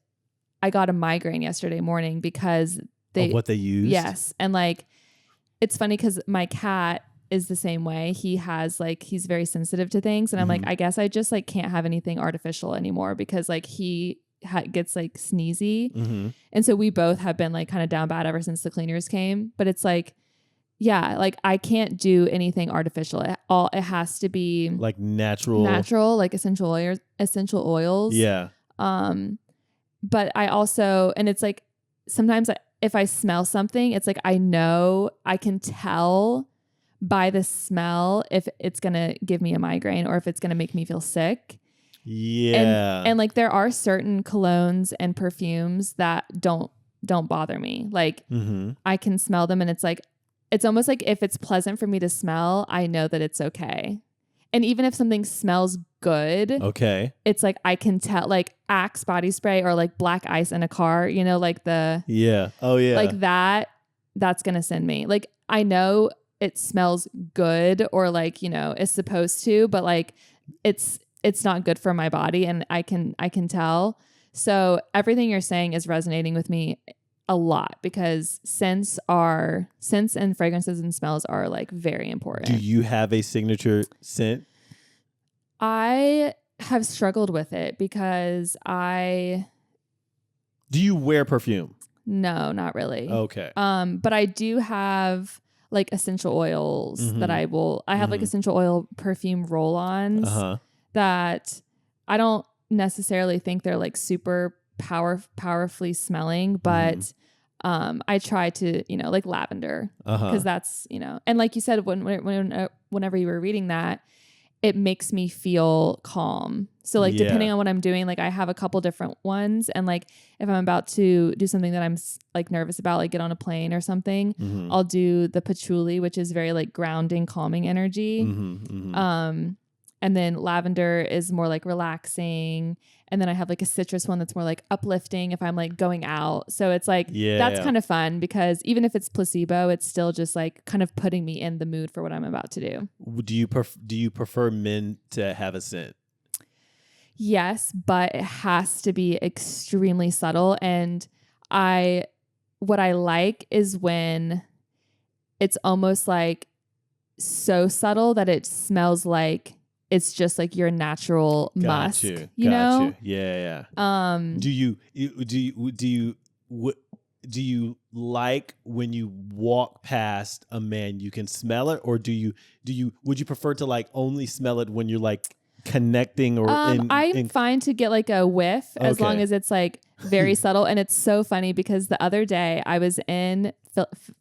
I got a migraine yesterday morning because of what they used. Yes. And like, it's funny because my cat is the same way. He's very sensitive to things. And I'm like, I guess I just like can't have anything artificial anymore because like he gets like sneezy. And so we both have been like kind of down bad ever since the cleaners came. But it's like, yeah, like I can't do anything artificial. It has to be like natural, like essential oils. Yeah. But I also, and it's like sometimes if I smell something, it's like I know I can tell by the smell if it's gonna give me a migraine or if it's gonna make me feel sick. Yeah. And like there are certain colognes and perfumes that don't bother me. Like I can smell them and it's like it's almost like if it's pleasant for me to smell, I know that it's okay. And even if something smells good, okay, it's like I can tell, like Axe body spray or like black ice in a car, you know, like like that's gonna send me. Like I know it smells good or like, you know, it's supposed to, but like it's not good for my body and I can tell. So everything you're saying is resonating with me a lot because scents and fragrances and smells are like very important. Do you have a signature scent? I have struggled with it because Do you wear perfume? No, not really. Okay. But I do have like essential oils that I have like essential oil perfume roll-ons that I don't necessarily think they're like super powerfully smelling, but I try to, you know, like lavender because that's, you know, and like you said, whenever you were reading that, it makes me feel calm. So like depending on what I'm doing, like I have a couple different ones, and like if I'm about to do something that I'm like nervous about, like get on a plane or something, I'll do the patchouli, which is very like grounding, calming energy. And then lavender is more like relaxing. And then I have like a citrus one that's more like uplifting if I'm like going out. So it's like, that's kind of fun because even if it's placebo, it's still just like kind of putting me in the mood for what I'm about to do. Do you prefer men to have a scent? Yes, but it has to be extremely subtle. And what I like is when it's almost like so subtle that it smells like it's just like your natural musk, you know? Yeah. Do you like when you walk past a man you can smell it, or would you prefer to like only smell it when you're like connecting or I'm fine to get like a whiff as long as it's like very subtle. And it's so funny because the other day I was in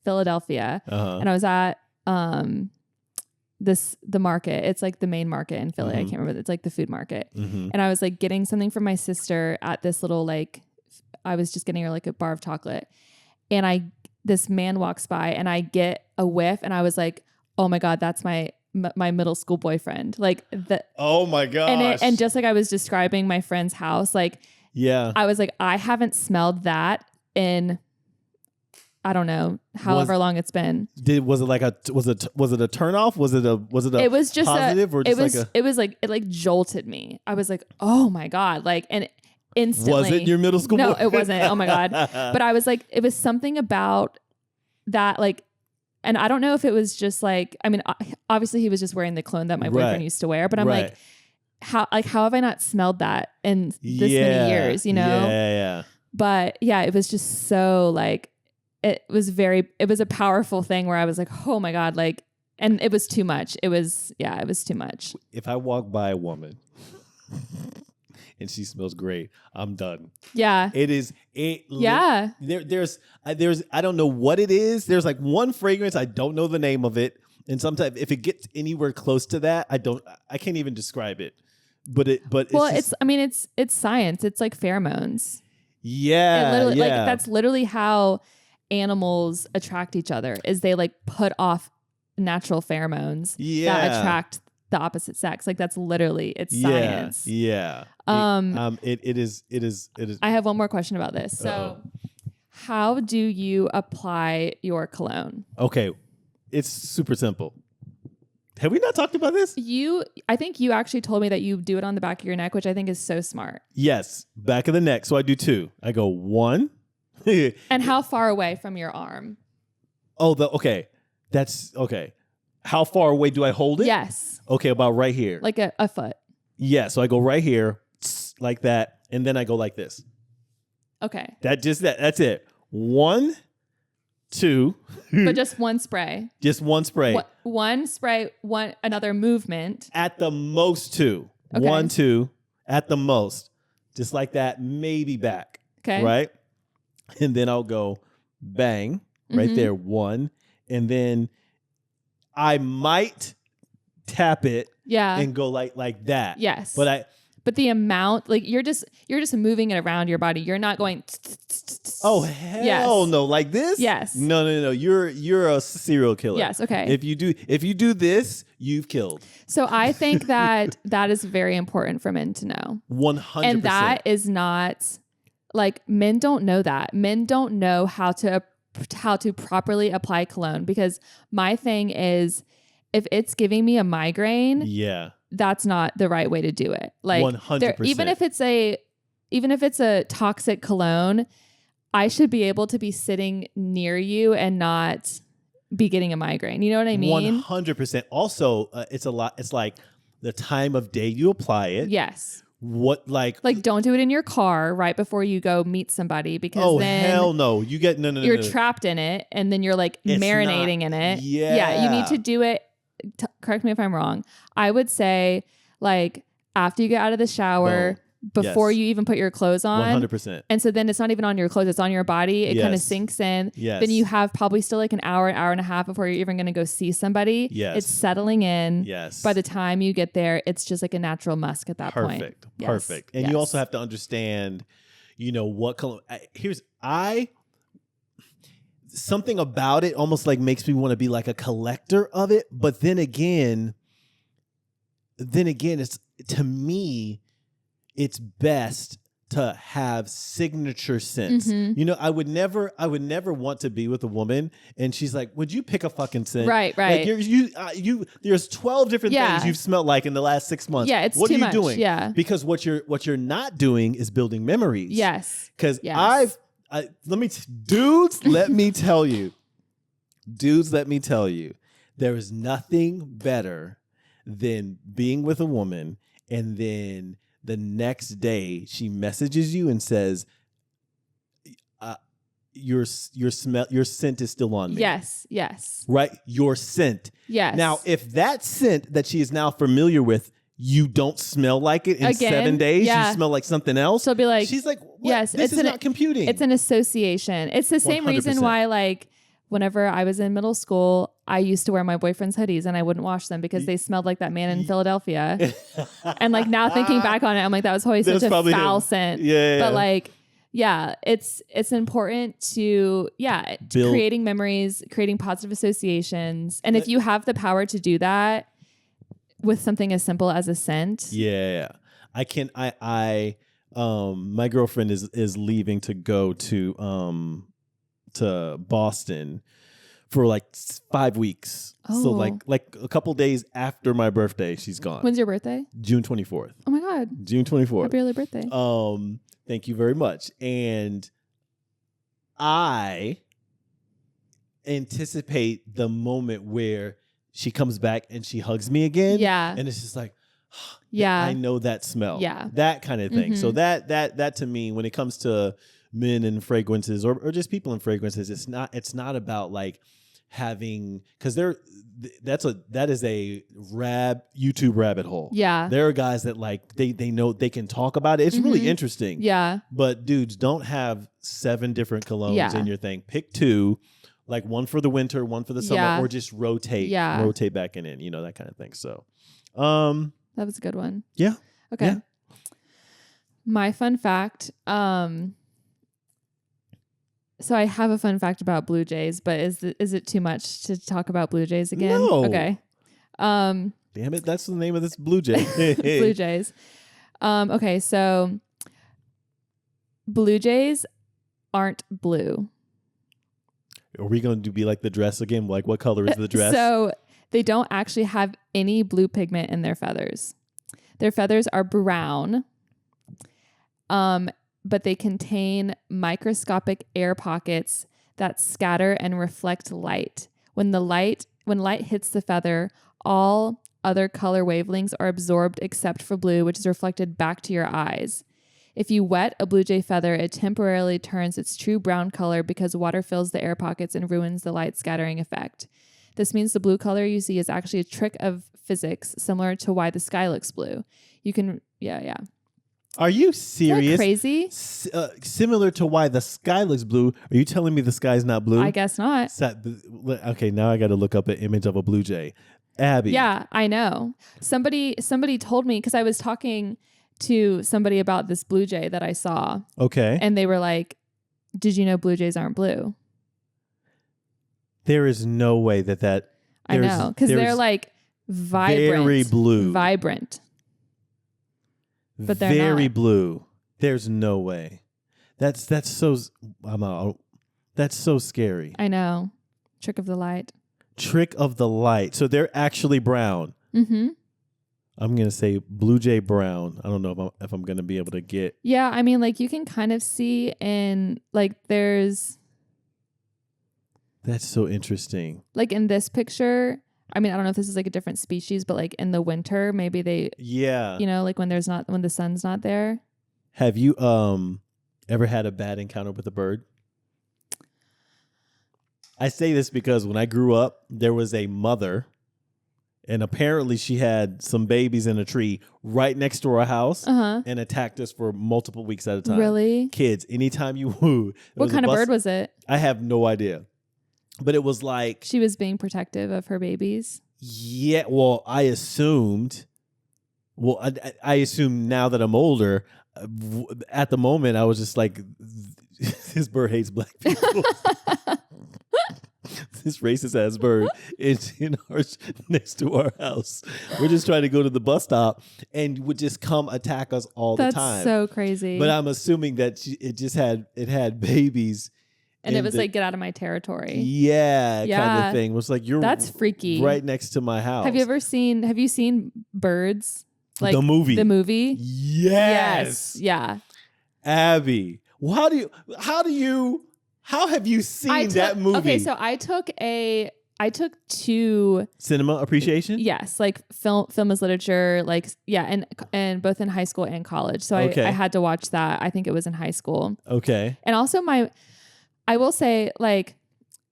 Philadelphia and I was at the market. It's like the main market in Philly. I can't remember. It's like the food market. And I was like getting something for my sister at this little like, I was just getting her like a bar of chocolate, and this man walks by and I get a whiff and I was like, oh my God, that's my middle school boyfriend. Like oh my gosh. And just like I was describing my friend's house, like, I was like, I haven't smelled that in, I don't know, however long it's been. Was it a turn off? Was it it was just positive or just it like jolted me. I was like, oh my God. Like, and instantly. Was it your middle school? No, it wasn't. Oh my God. But I was like, it was something about that, like, and I don't know if it was just like, I mean, obviously he was just wearing the clone that my boyfriend used to wear, but I'm like, how have I not smelled that in this many years, you know? Yeah. But yeah, it was just so like, it was a powerful thing where I was like, oh my God, like, and it was too much. It was too much. If I walk by a woman and she smells great, I'm done. Yeah. There's I don't know what it is. There's like one fragrance, I don't know the name of it. And sometimes if it gets anywhere close to that, I can't even describe it. But it's science. It's like pheromones. Yeah. Like that's literally how animals attract each other, is they like put off natural pheromones that attract the opposite sex. Like that's literally, it's science. Yeah. It is. I have one more question about this. So how do you apply your cologne? Okay. It's super simple. Have we not talked about this? I think you actually told me that you do it on the back of your neck, which I think is so smart. Yes. Back of the neck. So I do two. I go one. And how far away from your arm? Okay. That's okay. How far away do I hold it? Yes. Okay, about right here. Like a foot. Yeah, so I go right here, like that, and then I go like this. Okay. That's it. 1, 2. But just one spray. Just one spray. One spray, another movement. At the most 2. Okay. 1, 2, at the most. Just like that, maybe back. Okay. Right? And then I'll go bang, right there, 1. And then I might tap it and go like that. Yes. But the amount, like you're just moving it around your body. You're not going. Oh hell no! Like this? Yes. No. You're a serial killer. Yes. Okay. If you do this, you've killed. So I think that is very important for men to know. 100%. And that is not like men don't know that. Men don't know how to properly apply cologne, because my thing is, if it's giving me a migraine, that's not the right way to do it. Like 100%. Even if it's a toxic cologne, I should be able to be sitting near you and not be getting a migraine. You know what I mean? 100%. Also, it's like the time of day you apply it. Yes. What like don't do it in your car right before you go meet somebody, because then hell no, you get no you're trapped in it, and then you're like marinating in it. Yeah, you need to do it. Correct me if I'm wrong. I would say like after you get out of the shower, before you even put your clothes on. 100%. And so then it's not even on your clothes, it's on your body. It kind of sinks in. Yes. Then you have probably still like an hour and a half before you're even going to go see somebody. Yes. It's settling in. Yes. By the time you get there, it's just like a natural musk at that point. Perfect. And you also have to understand, what color. Something about it almost like makes me want to be like a collector of it. But then again, it's, to me, it's best to have signature scents. I would never want to be with a woman and she's like, would you pick a fucking scent? Right. Like there's 12 different things you've smelled like in the last 6 months. Yeah, it's what too are you much. doing? Yeah. Because what you're not doing is building memories. Yes. Because dudes, let me tell you, there is nothing better than being with a woman and then the next day she messages you and says, your scent is still on me. Yes. Right? Your scent. Yes. Now, if that scent that she is now familiar with, you don't smell like it in 7 days, you smell like something else. She'll be like, she's like, what? yes, this is not computing. It's an association. It's the same 100%. reason why, like, whenever I was in middle school, I used to wear my boyfriend's hoodies and I wouldn't wash them because they smelled like that man in Philadelphia. And like now thinking back on it, I'm like, that was always such a foul scent. Yeah. But like, it's important to creating memories, creating positive associations. And if you have the power to do that with something as simple as a scent. Yeah. My girlfriend is leaving to go to Boston for like 5 weeks. Oh. So like a couple days after my birthday, she's gone. When's your birthday? June 24th. Oh my God. June 24th. Happy early birthday. Thank you very much. And I anticipate the moment where she comes back and she hugs me again. Yeah. And it's just like, I know that smell. Yeah. That kind of thing. So that to me, when it comes to men and fragrances or just people in fragrances, it's not about like having, because that is a YouTube rabbit hole. Yeah. There are guys that like they know they can talk about it. It's really interesting. Yeah. But dudes, don't have 7 different colognes in your thing. Pick 2, like one for the winter, one for the summer, or just rotate back and in, that kind of thing. So that was a good one. Yeah. Okay. Yeah. My fun fact, so I have a fun fact about Blue Jays, but is it too much to talk about Blue Jays again? No. Okay. Damn it, that's the name of this Blue Jay. Blue Jays. Okay, so Blue Jays aren't blue. Are we going to be like the dress again? Like, what color is the dress? So they don't actually have any blue pigment in their feathers. Their feathers are brown. But they contain microscopic air pockets that scatter and reflect light. When light hits the feather, all other color wavelengths are absorbed except for blue, which is reflected back to your eyes. If you wet a blue jay feather, it temporarily turns its true brown color because water fills the air pockets and ruins the light scattering effect. This means the blue color you see is actually a trick of physics, similar to why the sky looks blue. You can, yeah. Are you serious? Crazy? Similar to why the sky looks blue. Are you telling me the sky's not blue? I guess not. Okay, now I got to look up an image of a blue jay. Abby. Yeah, I know. Somebody told me, because I was talking to somebody about this blue jay that I saw. Okay. And they were like, did you know blue jays aren't blue? There is no way that I know, because they're like vibrant. Very blue. Vibrant. But they're very not. blue. There's no way. That's so I'm out. That's so scary. I know. Trick of the light. Trick of the light. So they're actually brown. Mm-hmm. I'm going to say blue jay brown. I don't know if I'm going to be able to get. Yeah, I mean, like you can kind of see in like there's. That's so interesting. Like in this picture, I mean, I don't know if this is like a different species, but like in the winter, maybe they. Yeah. You know, like when the sun's not there. Have you ever had a bad encounter with a bird? I say this because when I grew up, there was a mother, and apparently she had some babies in a tree right next to our house and attacked us for multiple weeks at a time. Really? Kids, anytime you woo. What kind of bird was it? I have no idea. But it was like... She was being protective of her babies? Yeah, well, I assumed... Well, I assume now that I'm older, at the moment, I was just like, this bird hates black people. This racist ass bird is next to our house. We're just trying to go to the bus stop and would just come attack us all the time. That's so crazy. But I'm assuming that it had babies. And it was like, get out of my territory. Yeah, kind of thing. It was like, that's freaky. Right next to my house. Have you seen Birds? Like the movie. The movie? Yes. Yeah. Abby, how have you seen that movie? Okay, so I took 2 cinema appreciation. Yes, like film as literature, like and both in high school and college. So I had to watch that. I think it was in high school. Okay. And also I will say, like,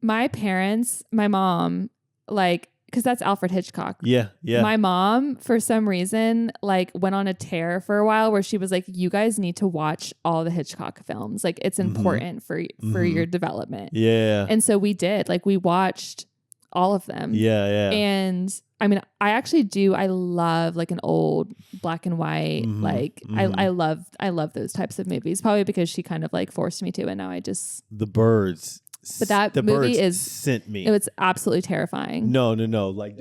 my parents, my mom, like, because that's Alfred Hitchcock. Yeah. My mom, for some reason, like, went on a tear for a while where she was like, you guys need to watch all the Hitchcock films. Like, it's important for your development. Yeah. And so we did. Like, we watched all of them. Yeah. And I mean, I love like an old black and white, I love those types of movies, probably because she kind of like forced me to, and now I just... The Birds. But that movie sent me. It was absolutely terrifying. No. Like,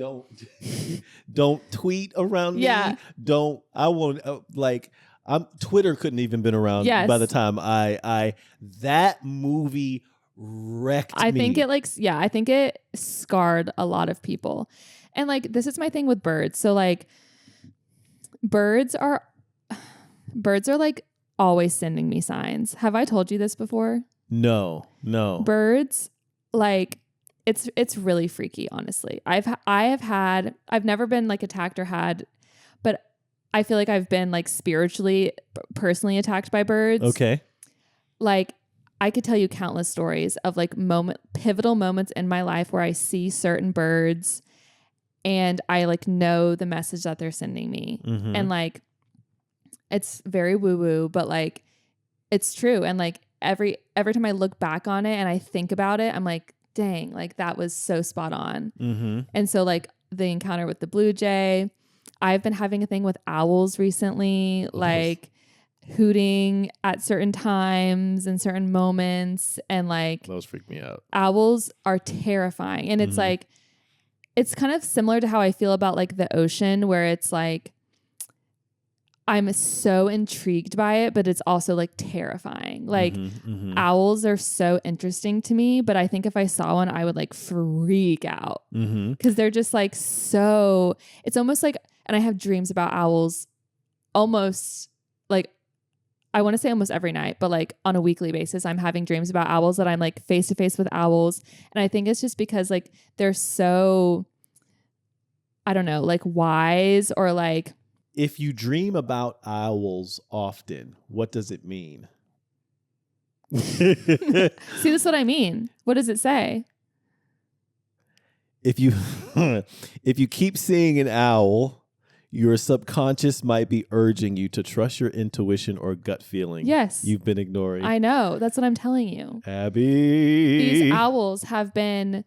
don't tweet around me. Yeah. I won't Twitter couldn't even been around by the time that movie wrecked me. I think it scarred a lot of people. And like, this is my thing with birds. So like, birds are like always sending me signs. Have I told you this before? No. Birds, like, it's really freaky, honestly. I've never been like attacked or had, but I feel like I've been like spiritually, personally attacked by birds. Okay. Like, I could tell you countless stories of like pivotal moments in my life where I see certain birds and I like know the message that they're sending me. Mm-hmm. And like, it's very woo woo, but like, it's true. And like every time I look back on it and I think about it, I'm like, dang, like that was so spot on. Mm-hmm. And so like the encounter with the blue jay, I've been having a thing with owls recently, like hooting at certain times and certain moments. And like, those freak me out. Owls are terrifying. And it's like, it's kind of similar to how I feel about like the ocean, where it's like, I'm so intrigued by it, but it's also like terrifying. Like owls are so interesting to me, but I think if I saw one, I would like freak out because they're just like, so it's almost like, and I have dreams about owls almost like, I want to say almost every night, but like on a weekly basis, I'm having dreams about owls that I'm like face to face with owls. And I think it's just because like they're so, I don't know, like wise or like If you dream about owls often, what does it mean? See, this is what I mean. What does it say? If you keep seeing an owl, your subconscious might be urging you to trust your intuition or gut feeling. Yes. You've been ignoring. I know. That's what I'm telling you. Abby. These owls have been,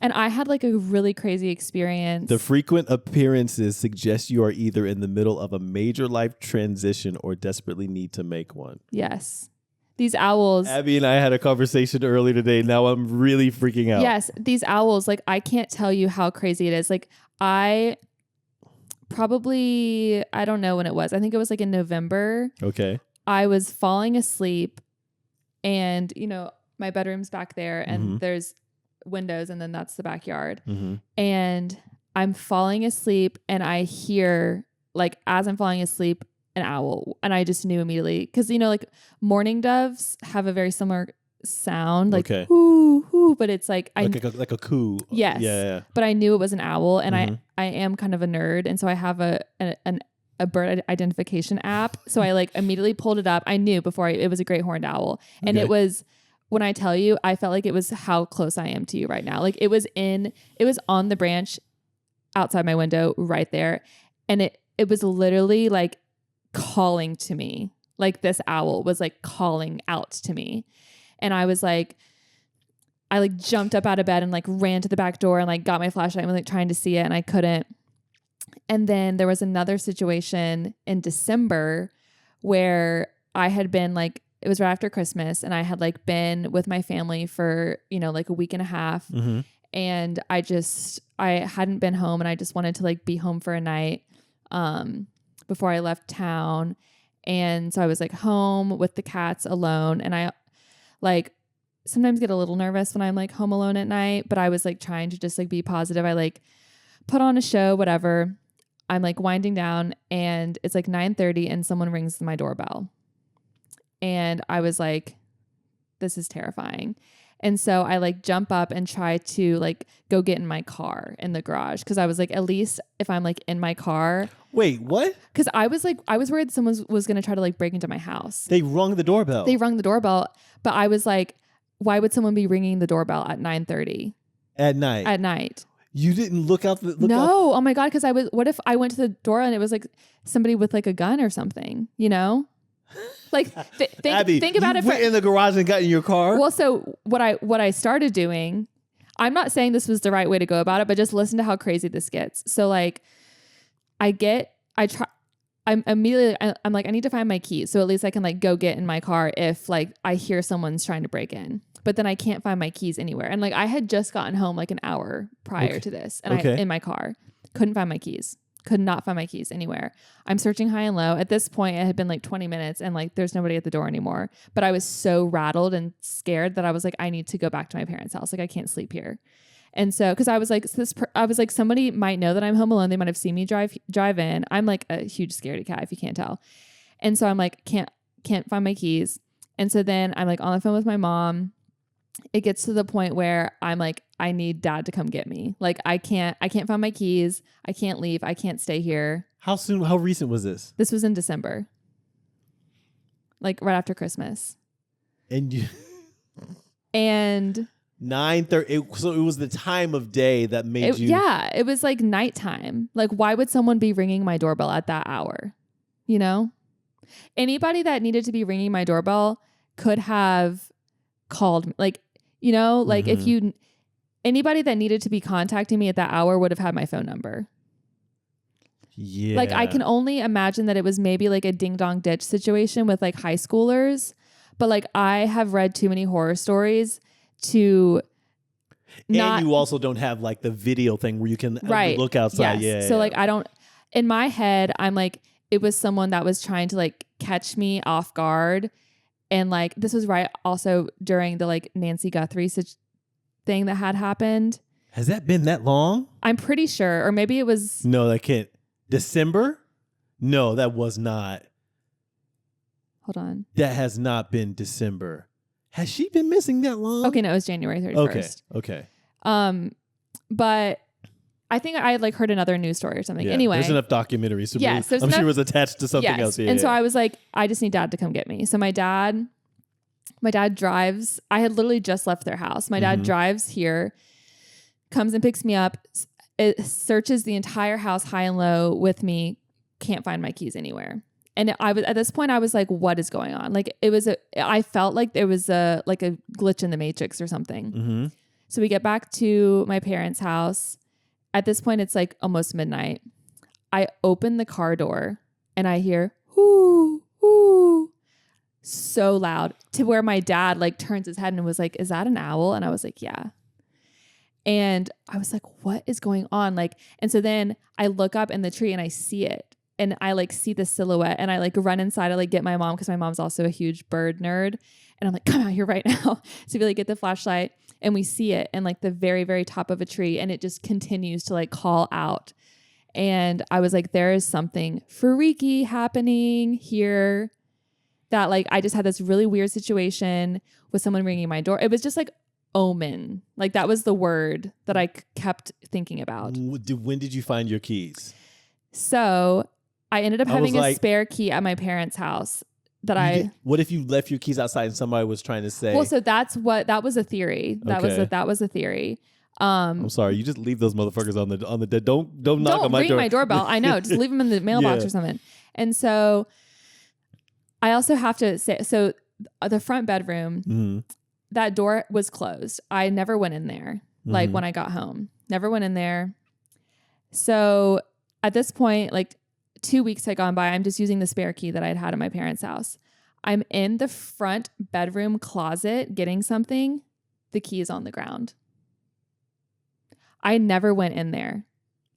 and I had like a really crazy experience. The frequent appearances suggest you are either in the middle of a major life transition or desperately need to make one. Yes. These owls. Abby and I had a conversation earlier today. Now I'm really freaking out. Yes. These owls, like, I can't tell you how crazy it is. Like, I don't know when it was. I think it was like in November. Okay. I was falling asleep and, my bedroom's back there and there's windows and then that's the backyard. And I'm falling asleep and I hear, like, as I'm falling asleep, an owl. And I just knew immediately because, like, mourning doves have a very similar sound, like, okay. Hoo, hoo, but it's like, like a coo. Yes. Yeah. But I knew it was an owl and I am kind of a nerd. And so I have a bird identification app. So I like immediately pulled it up. I knew before it was a great horned owl. And it was, when I tell you, I felt like it was how close I am to you right now. Like it was on the branch outside my window right there. And it was literally like calling to me. Like this owl was like calling out to me. And I was like, I like jumped up out of bed and like ran to the back door and like got my flashlight and was like trying to see it and I couldn't. And then there was another situation in December where I had been like, it was right after Christmas and I had like been with my family for, like a week and a half. And I hadn't been home and I just wanted to like be home for a night before I left town. And so I was like home with the cats alone. And I like sometimes get a little nervous when I'm like home alone at night, but I was like trying to just like be positive. I like put on a show, whatever. I'm like winding down and it's like 9:30 and someone rings my doorbell. And I was like, this is terrifying. And so I like jump up and try to like go get in my car in the garage. Cause I was like, at least if I'm like in my car. Wait, what? Cause I was worried someone was going to try to like break into my house. They rung the doorbell. But I was like, why would someone be ringing the doorbell at 9:30? At night? At night. You didn't look out? No. Oh my God. Cause what if I went to the door and it was like somebody with like a gun or something, Like Abby, think about you went in the garage and got in your car? Well, so what I started doing, I'm not saying this was the right way to go about it, but just listen to how crazy this gets. So like I'm like, I need to find my keys. So at least I can like go get in my car if like I hear someone's trying to break in, but then I can't find my keys anywhere. And like, I had just gotten home like an hour prior to this and I in my car, couldn't find my keys. Could not find my keys anywhere. I'm searching high and low. At this point, it had been like 20 minutes and like there's nobody at the door anymore. But I was so rattled and scared that I was like, I need to go back to my parents' house. Like I can't sleep here. And so, because I was like, somebody might know that I'm home alone. They might have seen me drive in. I'm like a huge scaredy cat if you can't tell. And so I'm like, can't find my keys. And so then I'm like on the phone with my mom. It gets to the point where I'm like, I need dad to come get me. Like I can't find my keys. I can't leave. I can't stay here. How recent was this? This was in December. Like right after Christmas. And 9:30. So it was the time of day that made you. Yeah. It was like nighttime. Like why would someone be ringing my doorbell at that hour? Anybody that needed to be ringing my doorbell could have called me. Like, if anybody that needed to be contacting me at that hour would have had my phone number. Yeah. Like I can only imagine that it was maybe like a ding dong ditch situation with like high schoolers. But like I have read too many horror stories to and you also don't have like the video thing where you can look outside. Yes. Yeah. So like I don't, in my head, I'm like, it was someone that was trying to like catch me off guard. And like, this was right also during the like Nancy Guthrie thing that had happened. Has that been that long? I'm pretty sure. Or maybe it was. No, that can't. December? No, that was not. Hold on. That has not been December. Has she been missing that long? Okay, no, it was January 31st. Okay. But I think I had like heard another news story or something. Yeah, Anyway. there's enough documentaries. So yes. I'm sure it was attached to something else. Yeah, and so I was like, I just need dad to come get me. So my dad drives. I had literally just left their house. My dad drives here, comes and picks me up. It searches the entire house high and low with me. Can't find my keys anywhere. And I was at this point, I was like, what is going on? Like I felt like there was a glitch in the matrix or something. Mm-hmm. So we get back to my parents' house. At this point, it's like almost midnight. I open the car door and I hear, whoo, whoo, so loud to where my dad like turns his head and was like, is that an owl? And I was like, yeah. And I was like, what is going on? Like, and so then I look up in the tree and I see it. And I like see the silhouette and I like run inside. I like get my mom because my mom's also a huge bird nerd. And I'm like, come out here right now. So we like get the flashlight and we see it in like the very, very top of a tree. And it just continues to like call out. And I was like, there is something freaky happening here that like, I just had this really weird situation with someone ringing my door. It was just like omen. Like that was the word that I kept thinking about. When did you find your keys? So I ended up having a spare key at my parents' house What if you left your keys outside and somebody was trying to say? Well, so that was a theory. That was a theory. I'm sorry. You just leave those motherfuckers on the don't knock on my door. Don't ring my doorbell. I know. Just leave them in the mailbox or something. And so I also have to say, so the front bedroom, that door was closed. I never went in there. Like when I got home, never went in there. So at this point, like 2 weeks had gone by. I'm just using the spare key that I'd had at my parents' house. I'm in the front bedroom closet getting something. The key is on the ground. I never went in there.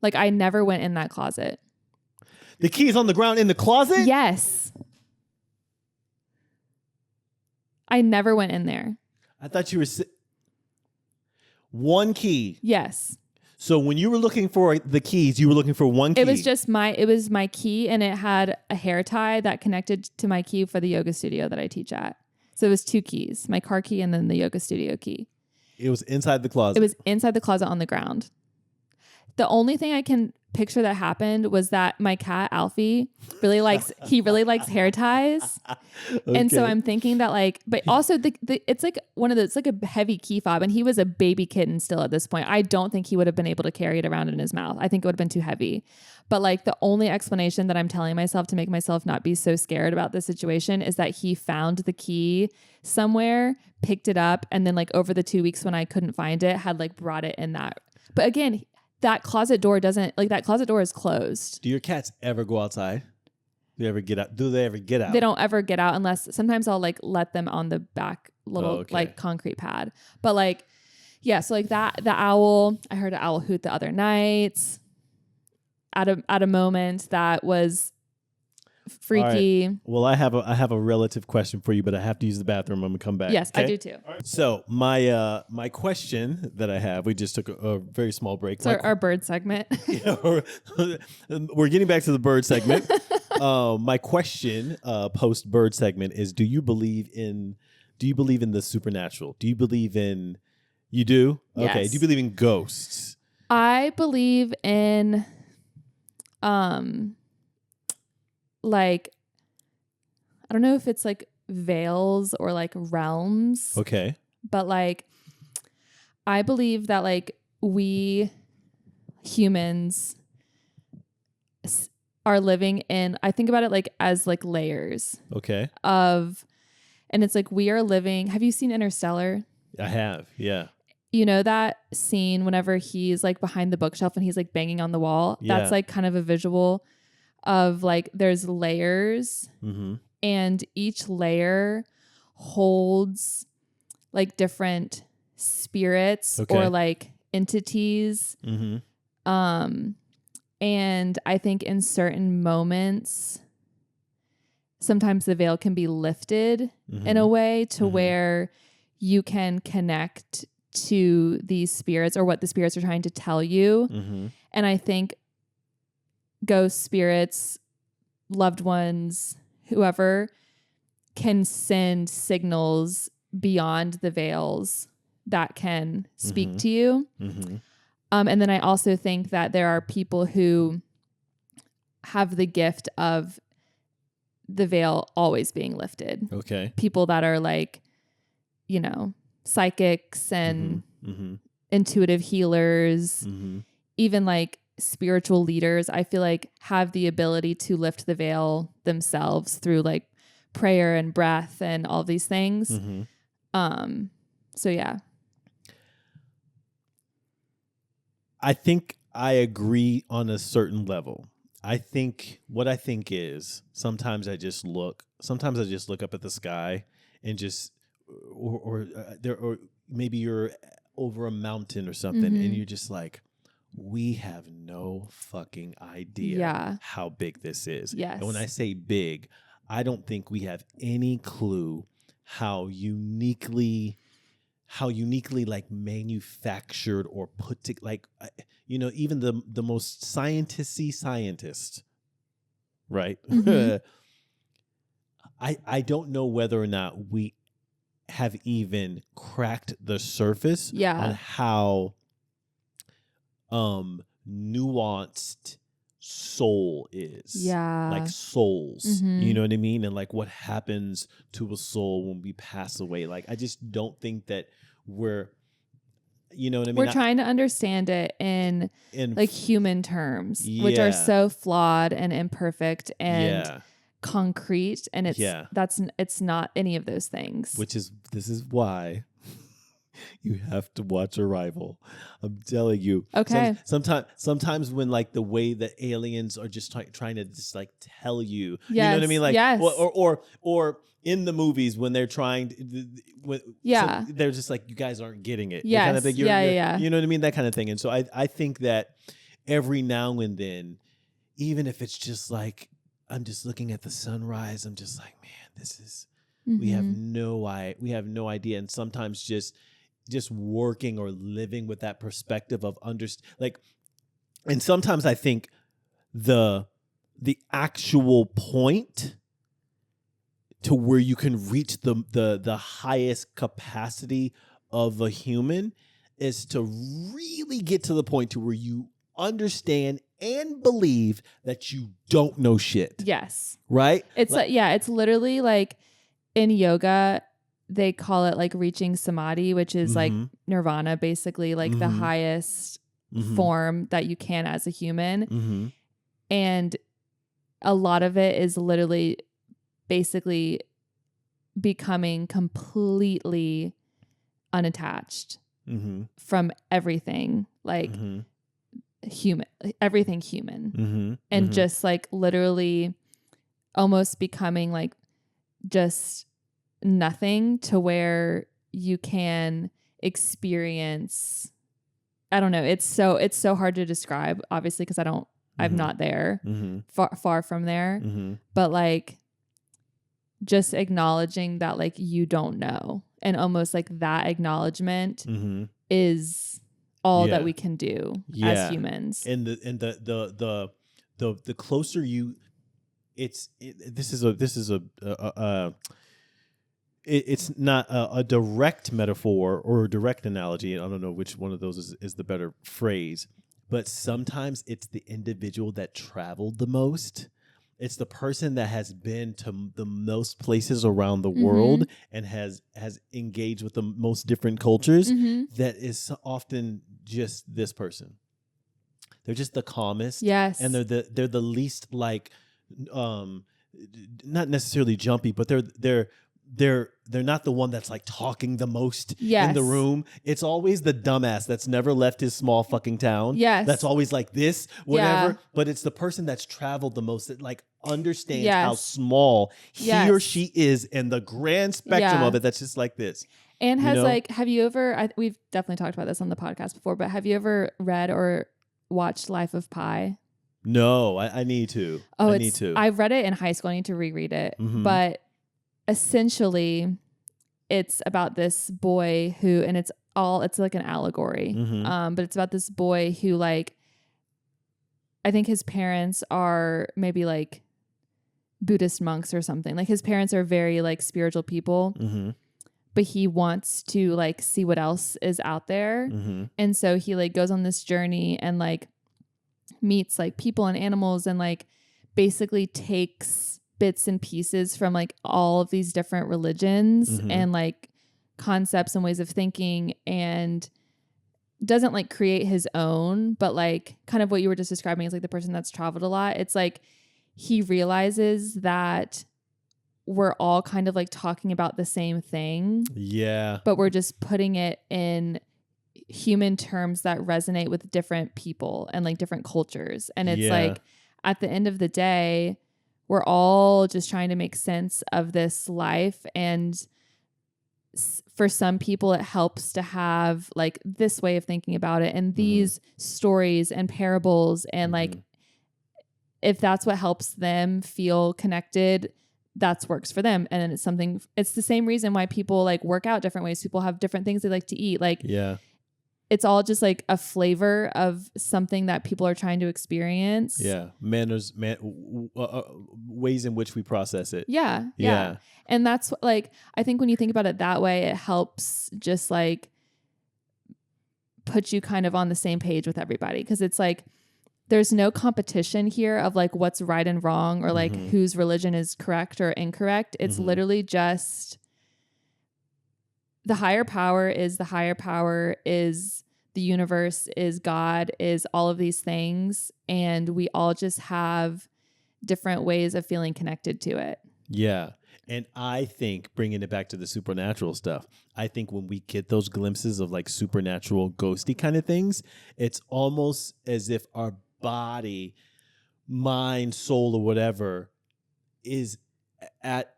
Like I never went in that closet. The key is on the ground in the closet? Yes. I never went in there. I thought you were one key. Yes. So when you were looking for the keys, you were looking for one key. It was my key and it had a hair tie that connected to my key for the yoga studio that I teach at. So it was 2 keys, my car key and then the yoga studio key. It was inside the closet. It was inside the closet on the ground. The only thing I can picture that happened was that my cat Alfie really likes hair ties. Okay. And so I'm thinking that like, but also it's like it's like a heavy key fob and he was a baby kitten still at this point. I don't think he would have been able to carry it around in his mouth. I think it would have been too heavy. But like the only explanation that I'm telling myself to make myself not be so scared about this situation is that he found the key somewhere, picked it up, and then like over the 2 weeks when I couldn't find it, had like brought it in that. But again, that closet door is closed. Do your cats ever go outside? Do they ever get out? They don't ever get out unless sometimes I'll like let them on the back little like concrete pad. But like, yeah, so like that, the owl, I heard an owl hoot the other night at a moment that was freaky. Right. Well, I have a relative question for you, but I have to use the bathroom. I'm gonna come back. Yes, okay? I do too. Right. So my question that I have, we just took a very small break. So our bird segment. We're getting back to the bird segment. My question post bird segment is: Do you believe in the supernatural? Do you believe in? You do? Yes. Okay. Do you believe in ghosts? I believe in like, I don't know if it's like veils or like realms. Okay. But like, I believe that like we humans are living in, I think about it like as like layers. Okay. And it's like we are living, have you seen Interstellar? I have, yeah. You know that scene whenever he's like behind the bookshelf and he's like banging on the wall? Yeah. That's like kind of a visual of like there's layers and each layer holds like different spirits or like entities. And I think in certain moments, sometimes the veil can be lifted in a way to where you can connect to these spirits or what the spirits are trying to tell you. And I think ghost spirits, loved ones, whoever can send signals beyond the veils that can speak to you. And then I also think that there are people who have the gift of the veil always being lifted. Okay. People that are like, psychics and intuitive healers, even like spiritual leaders, I feel like have the ability to lift the veil themselves through like prayer and breath and all these things. So yeah. I think I agree on a certain level. What I think is sometimes I just look up at the sky and just, or maybe you're over a mountain or something and you're just like, we have no fucking idea how big this is. Yes. And when I say big, I don't think we have any clue how uniquely like manufactured or put to, like, even the most scientist, right? I don't know whether or not we have even cracked the surface on how nuanced soul is. Like souls. You know what I mean? And like what happens to a soul when we pass away. Like I just don't think that we're, you know what I mean? We're trying to understand it in like human terms, which are so flawed and imperfect and concrete, and it's not any of those things. This is why you have to watch Arrival. I'm telling you. Okay. Sometimes when like the way that aliens are just trying to just like tell you, you know what I mean? Like, or in the movies when they're trying, so they're just like, you guys aren't getting it. Yes. Kind of thing. You know what I mean? That kind of thing. And so I think that every now and then, even if it's just like, I'm just looking at the sunrise, I'm just like, man, this is, we have no idea. And sometimes just working or living with that perspective of and sometimes I think the actual point to where you can reach the highest capacity of a human is to really get to the point to where you understand and believe that you don't know shit. Yes. Right? It's it's literally like in yoga, they call it like reaching samadhi, which is like nirvana, basically like the highest form that you can as a human. And a lot of it is literally basically becoming completely unattached from everything, like everything human. And just like literally almost becoming like just nothing, to where you can experience, I don't know, it's so hard to describe, obviously, because I'm not there, far from there, but like just acknowledging that like you don't know, and almost like that acknowledgement is all that we can do as humans. And the closer you, it's not a direct metaphor or a direct analogy. I don't know which one of those is the better phrase, but sometimes it's the individual that traveled the most. It's the person that has been to the most places around the world and has engaged with the most different cultures that is often just this person. They're just the calmest. Yes. And they're the least like, not necessarily jumpy, but they're not the one that's like talking the most in the room. It's always the dumbass that's never left his small fucking town. Yes. That's always like this, whatever. Yeah. But it's the person that's traveled the most that like understands how small he or she is and the grand spectrum of it. That's just like this. And has like, have you ever, we've definitely talked about this on the podcast before, but have you ever read or watched Life of Pi? No, I need to. Oh, I need to. I read it in high school. I need to reread it. But essentially, it's about this boy who, and it's like an allegory. But it's about this boy who, like, I think his parents are maybe like Buddhist monks or something. Like his parents are very like spiritual people. But but he wants to like see what else is out there. Mm-hmm. And so he like goes on this journey and like meets like people and animals and like basically takes bits and pieces from like all of these different religions Mm-hmm. and like concepts and ways of thinking, and doesn't like create his own, but like kind of what you were just describing is like the person that's traveled a lot. It's like he realizes that we're all kind of like talking about the same thing. Yeah. But we're just putting it in human terms that resonate with different people and like different cultures. And it's like at the end of the day, we're all just trying to make sense of this life. And for some people, it helps to have like this way of thinking about it and these stories and parables. And like, if that's what helps them feel connected, that's works for them. And then it's the same reason why people like work out different ways. People have different things they like to eat. Like, it's all just like a flavor of something that people are trying to experience. Yeah. Manners, ways in which we process it. Yeah. And that's like, I think when you think about it that way, it helps just like put you kind of on the same page with everybody. Cause it's like, there's no competition here of like what's right and wrong or like whose religion is correct or incorrect. It's literally just the higher power is the universe, is God, is all of these things. And we all just have different ways of feeling connected to it. Yeah. And I think, bringing it back to the supernatural stuff, I think when we get those glimpses of like supernatural, ghosty kind of things, it's almost as if our body, mind, soul, or whatever is at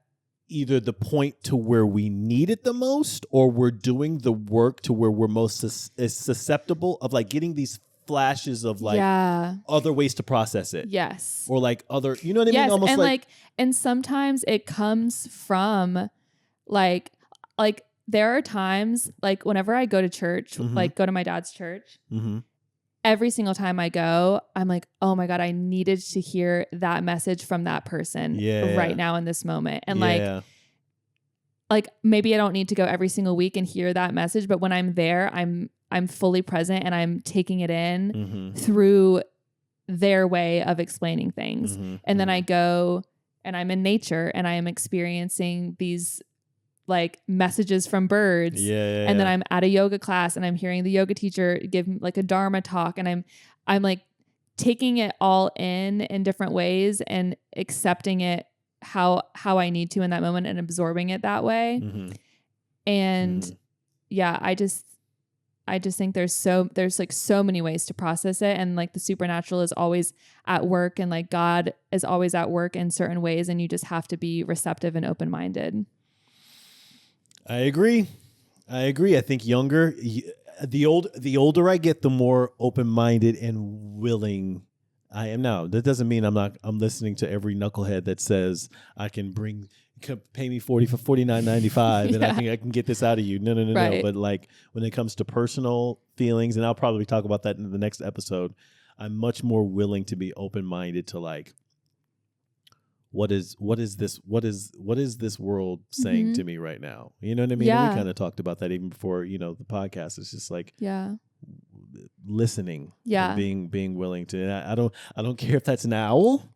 either the point to where we need it the most, or we're doing the work to where we're most susceptible of like getting these flashes of like other ways to process it. Yes. Or like other, you know what I mean? Almost and like, and sometimes it comes from like there are times like whenever I go to church, like go to my dad's church, every single time I go, I'm like, oh my God, I needed to hear that message from that person right now in this moment. And like maybe I don't need to go every single week and hear that message, but when I'm there, I'm fully present and I'm taking it in through their way of explaining things. And then I go and I'm in nature and I am experiencing these like messages from birds. And then I'm at a yoga class and I'm hearing the yoga teacher give like a Dharma talk, and I'm like taking it all in different ways and accepting it how I need to in that moment and absorbing it that way. And I just think there's like so many ways to process it, and like the supernatural is always at work, and like God is always at work in certain ways, and you just have to be receptive and open-minded. I agree. I think the older I get, the more open-minded and willing I am now. That doesn't mean I'm listening to every knucklehead that says I can pay me $49.95 and I can get this out of you. No. But like when it comes to personal feelings, and I'll probably talk about that in the next episode, I'm much more willing to be open-minded to like, what is this world saying to me right now? You know what I mean? And we kind of talked about that even before, the podcast. It's just like listening, and being willing to. And I don't care if that's an owl,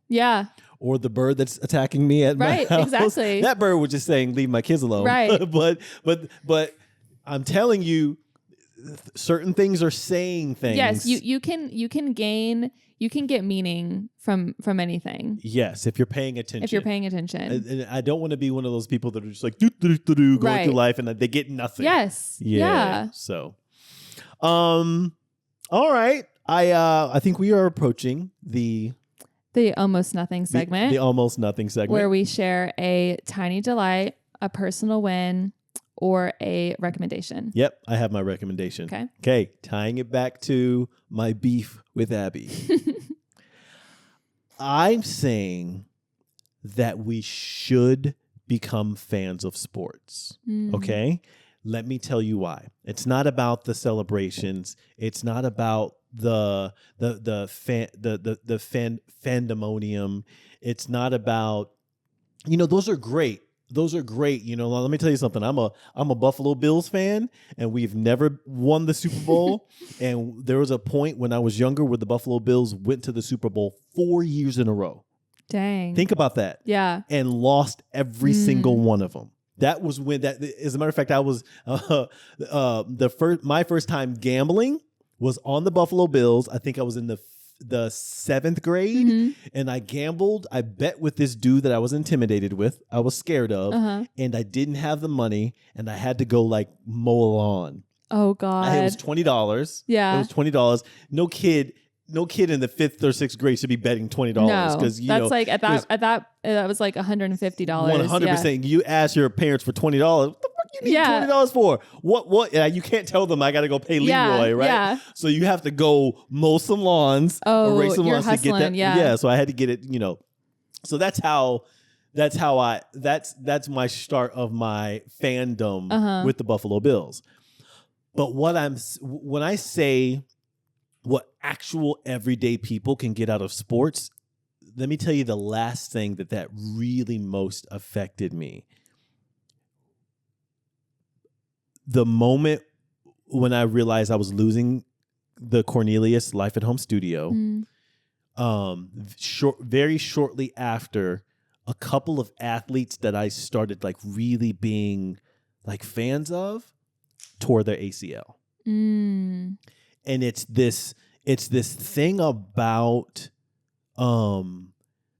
or the bird that's attacking me at my house. Exactly. That bird was just saying, "Leave my kids alone." Right. but I'm telling you, certain things are saying things. Yes, you can get meaning from anything. Yes, if you're paying attention. And I don't want to be one of those people that are just like going through life and they get nothing. Yes. Yeah. So, all right. I think we are approaching the almost nothing segment. The almost nothing segment, where we share a tiny delight, a personal win, or a recommendation. Yep, I have my recommendation. Okay, tying it back to my beef with Abby. I'm saying that we should become fans of sports. Okay? Let me tell you why. It's not about the celebrations. It's not about the fandemonium. It's not about, those are great. those are great. You know, let me tell you something. I'm a Buffalo Bills fan, and we've never won the Super Bowl. And there was a point when I was younger where the Buffalo Bills went to the Super Bowl 4 years in a row. Dang. Think about that. Yeah. And lost every single one of them. That was when as a matter of fact, I was my first time gambling was on the Buffalo Bills. I think I was in the 7th grade, and I gambled. I bet with this dude that I was intimidated with, I was scared of, and I didn't have the money, and I had to go like mow a lawn. Oh God! It was $20. Yeah, it was $20. No kid in the 5th or 6th grade should be betting $20 because that's like at that was like $150. 100%. You ask your parents for $20. What the fuck you need $20 for? What? You can't tell them I got to go pay Leroy, right? Yeah. So you have to go mow some lawns or raise some lawns to get that. Yeah. So I had to get it. So that's my start of my fandom with the Buffalo Bills. But when I say what actual everyday people can get out of sports, let me tell you the last thing that really most affected me. The moment when I realized I was losing the Cornelius LYFE at Home studio, very shortly after, a couple of athletes that I started like really being like fans of tore their ACL. And it's this thing about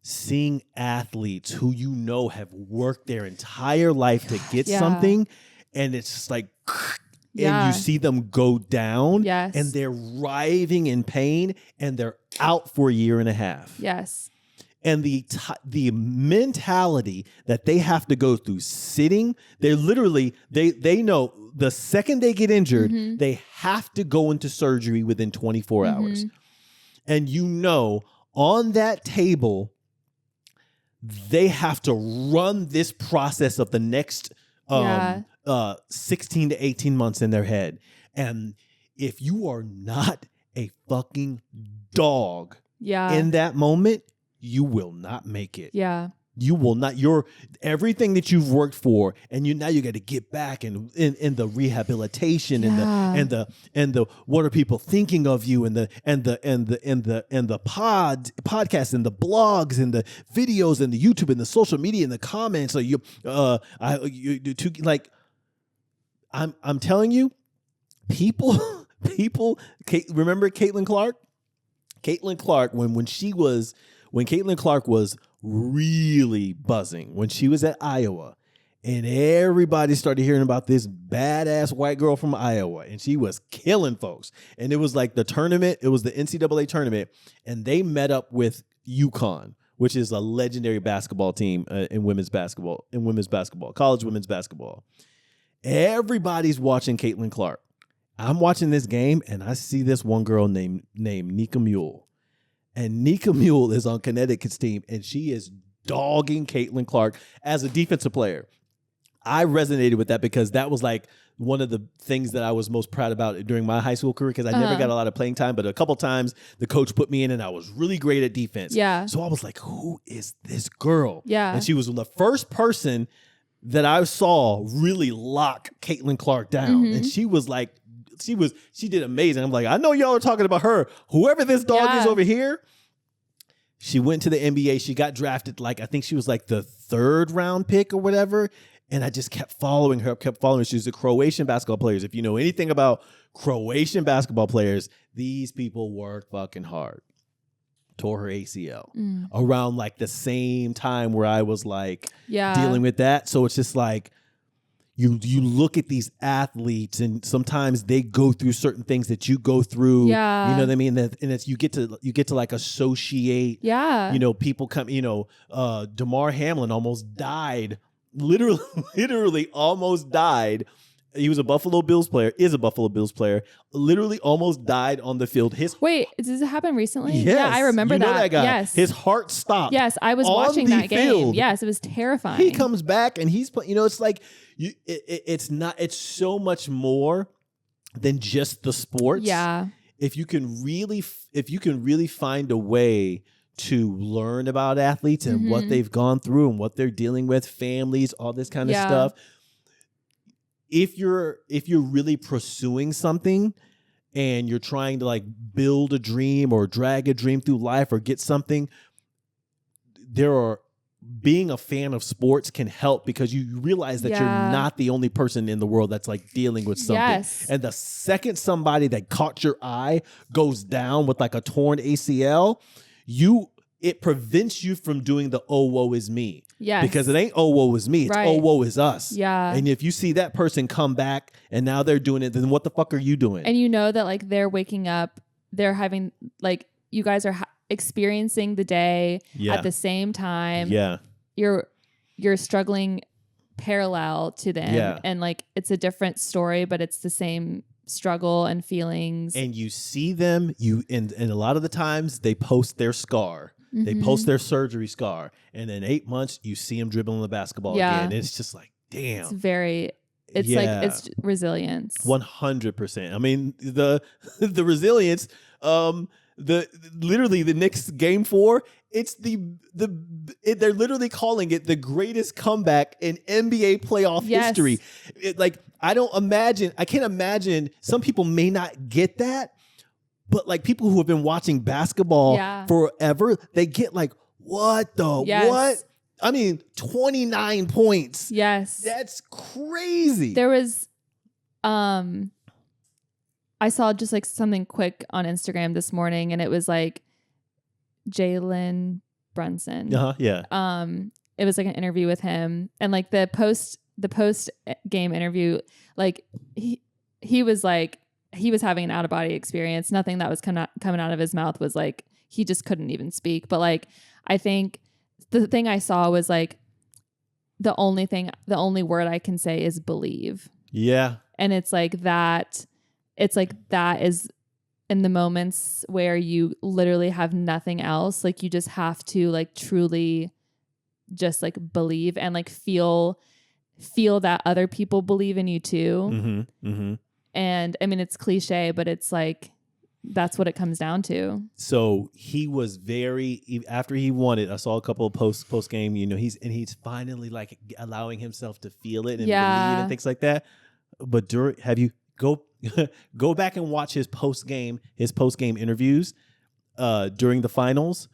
seeing athletes who have worked their entire life to get something, and it's just like, and you see them go down, and they're writhing in pain, and they're out for a year and a half. Yes. And the mentality that they have to go through sitting, they're literally, they know the second they get injured, they have to go into surgery within 24 hours. And on that table, they have to run this process of the next 16 to 18 months in their head. And if you are not a fucking dog in that moment, you will not make it. Yeah. You will not. Everything that you've worked for, and now you got to get back and in the rehabilitation and the what are people thinking of you and the podcasts and the blogs and the videos and the YouTube and the social media and the comments. So I'm telling you, people. Remember Caitlin Clark? Caitlin Clark when Caitlin Clark was really buzzing, when she was at Iowa, and everybody started hearing about this badass white girl from Iowa, and she was killing folks. And it was like the tournament, it was the NCAA tournament, and they met up with UConn, which is a legendary basketball team in women's basketball, college women's basketball. Everybody's watching Caitlin Clark. I'm watching this game, and I see this one girl named Nika Mule. And Nika Mule is on Connecticut's team, and she is dogging Caitlin Clark as a defensive player. I resonated with that because that was like one of the things that I was most proud about during my high school career, because I never got a lot of playing time, but a couple times the coach put me in and I was really great at defense. Yeah. So I was like, who is this girl? Yeah. And she was the first person that I saw really lock Caitlin Clark down. And she was like, she did amazing. I'm like, I know y'all are talking about her. Whoever this dog is over here. She went to the NBA. She got drafted, I think she was like the 3rd round pick or whatever. And I just kept following her. She's a Croatian basketball player. If you know anything about Croatian basketball players, these people work fucking hard. Tore her ACL around like the same time where I was dealing with that. So it's just like, you look at these athletes, and sometimes they go through certain things that you go through. Yeah. You know what I mean? And it's you get to like associate. Yeah. People come. DeMar Hamlin almost died. Literally almost died. He was a Buffalo Bills player. Is a Buffalo Bills player. Literally almost died on the field. Wait, did it happen recently? Yes. Yeah, I remember that guy. Yes. His heart stopped. Yes, I was watching that game. Yes, it was terrifying. He comes back and he's playing. It's like it's not. It's so much more than just the sports. Yeah. If you can really find a way to learn about athletes and what they've gone through and what they're dealing with, families, all this kind of stuff. If you're really pursuing something and you're trying to like build a dream or drag a dream through life or get something, being a fan of sports can help because you realize that you're not the only person in the world that's like dealing with something. Yes. And the second somebody that caught your eye goes down with like a torn ACL, it prevents you from doing the "oh woe is me." Yes. Because it ain't "oh woe is me," it's "oh woe is us." Yeah. And if you see that person come back and now they're doing it, then what the fuck are you doing? And you know that like they're waking up, they're having like you guys are experiencing the day at the same time. Yeah. You're struggling parallel to them, and like it's a different story, but it's the same struggle and feelings. And you see them, and a lot of the times they post their scar. They post their surgery scar, and in 8 months you see them dribbling the basketball again. And it's just like, damn. It's like it's resilience. 100%. I mean, the resilience. Literally the Knicks game 4. It's they're literally calling it the greatest comeback in NBA playoff history. I can't imagine. Some people may not get that. But like people who have been watching basketball forever, they get like, what the what? I mean, 29 points. Yes. That's crazy. There was I saw just like something quick on Instagram this morning, and it was like Jalen Brunson. Yeah. It was like an interview with him, and like the post game interview, like he was like, he was having an out of body experience. Nothing that was coming out of his mouth was like, he just couldn't even speak. But like, I think the thing I saw was like, the only word I can say is believe. Yeah. And it's like that is in the moments where you literally have nothing else. Like you just have to like truly just like believe and like feel that other people believe in you too. And I mean, it's cliche, but it's like, that's what it comes down to. So he was after he won it, I saw a couple of post game, he's finally like allowing himself to feel it and believe and things like that. But have you go back and watch his post game interviews during the finals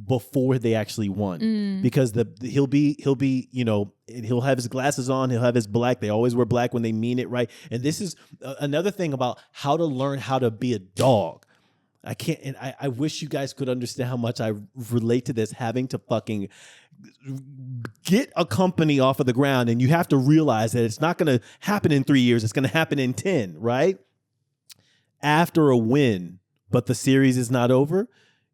before they actually won, because he'll have his glasses on, he'll have his black. They always wear black when they mean it, right? And this is another thing about how to learn how to be a dog. I can't, and I wish you guys could understand how much I relate to this, having to fucking get a company off of the ground, and you have to realize that it's not going to happen in 3 years. It's going to happen in 10, right? After a win, but the series is not over.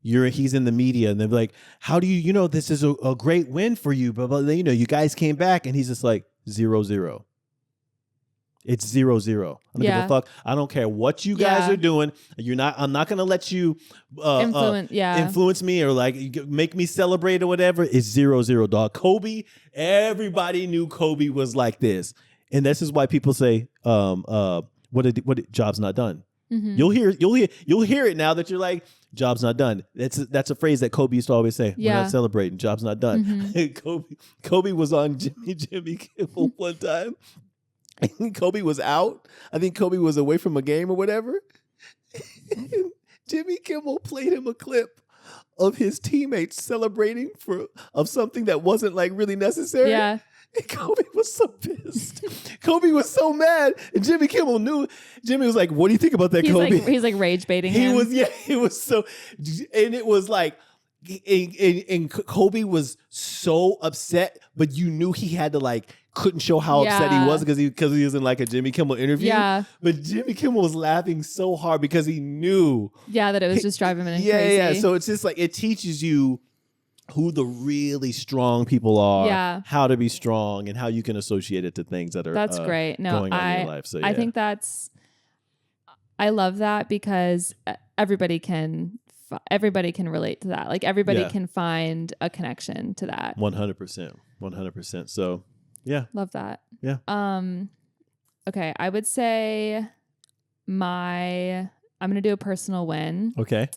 He's in the media, and they're like, how do you, this is a great win for you, but you guys came back, and he's just like 0-0. It's 0-0. I don't give a fuck. I don't care what you guys are doing. I'm not going to let you influence me or like make me celebrate or whatever. It's 0-0, dog. Kobe, everybody knew Kobe was like this. And this is why people say, what job's not done. Mm-hmm. You'll hear it now that you're like, job's not done. That's a phrase that Kobe used to always say. We're not celebrating. Job's not done. Mm-hmm. Kobe was on Jimmy Kimmel one time. Kobe was out. I think Kobe was away from a game or whatever. Jimmy Kimmel played him a clip of his teammates celebrating of something that wasn't like really necessary. Yeah. And Kobe was so pissed. Kobe was so mad. And Jimmy Kimmel knew. Jimmy was like, what do you think about that, Kobe? He's like rage baiting him. He was so, and it was like, and Kobe was so upset, but you knew he had to like, couldn't show how upset he was because he was in like a Jimmy Kimmel interview. Yeah. But Jimmy Kimmel was laughing so hard because he knew. Yeah, that it was just driving him crazy. Yeah. So it's just like, it teaches you who the really strong people are, how to be strong, and how you can associate it to things that are great. No, going on in your life. So I think I love that because everybody can relate to that. Like everybody can find a connection to that. 100%. So yeah. Love that. Yeah. Okay. I would say I'm going to do a personal win. Okay.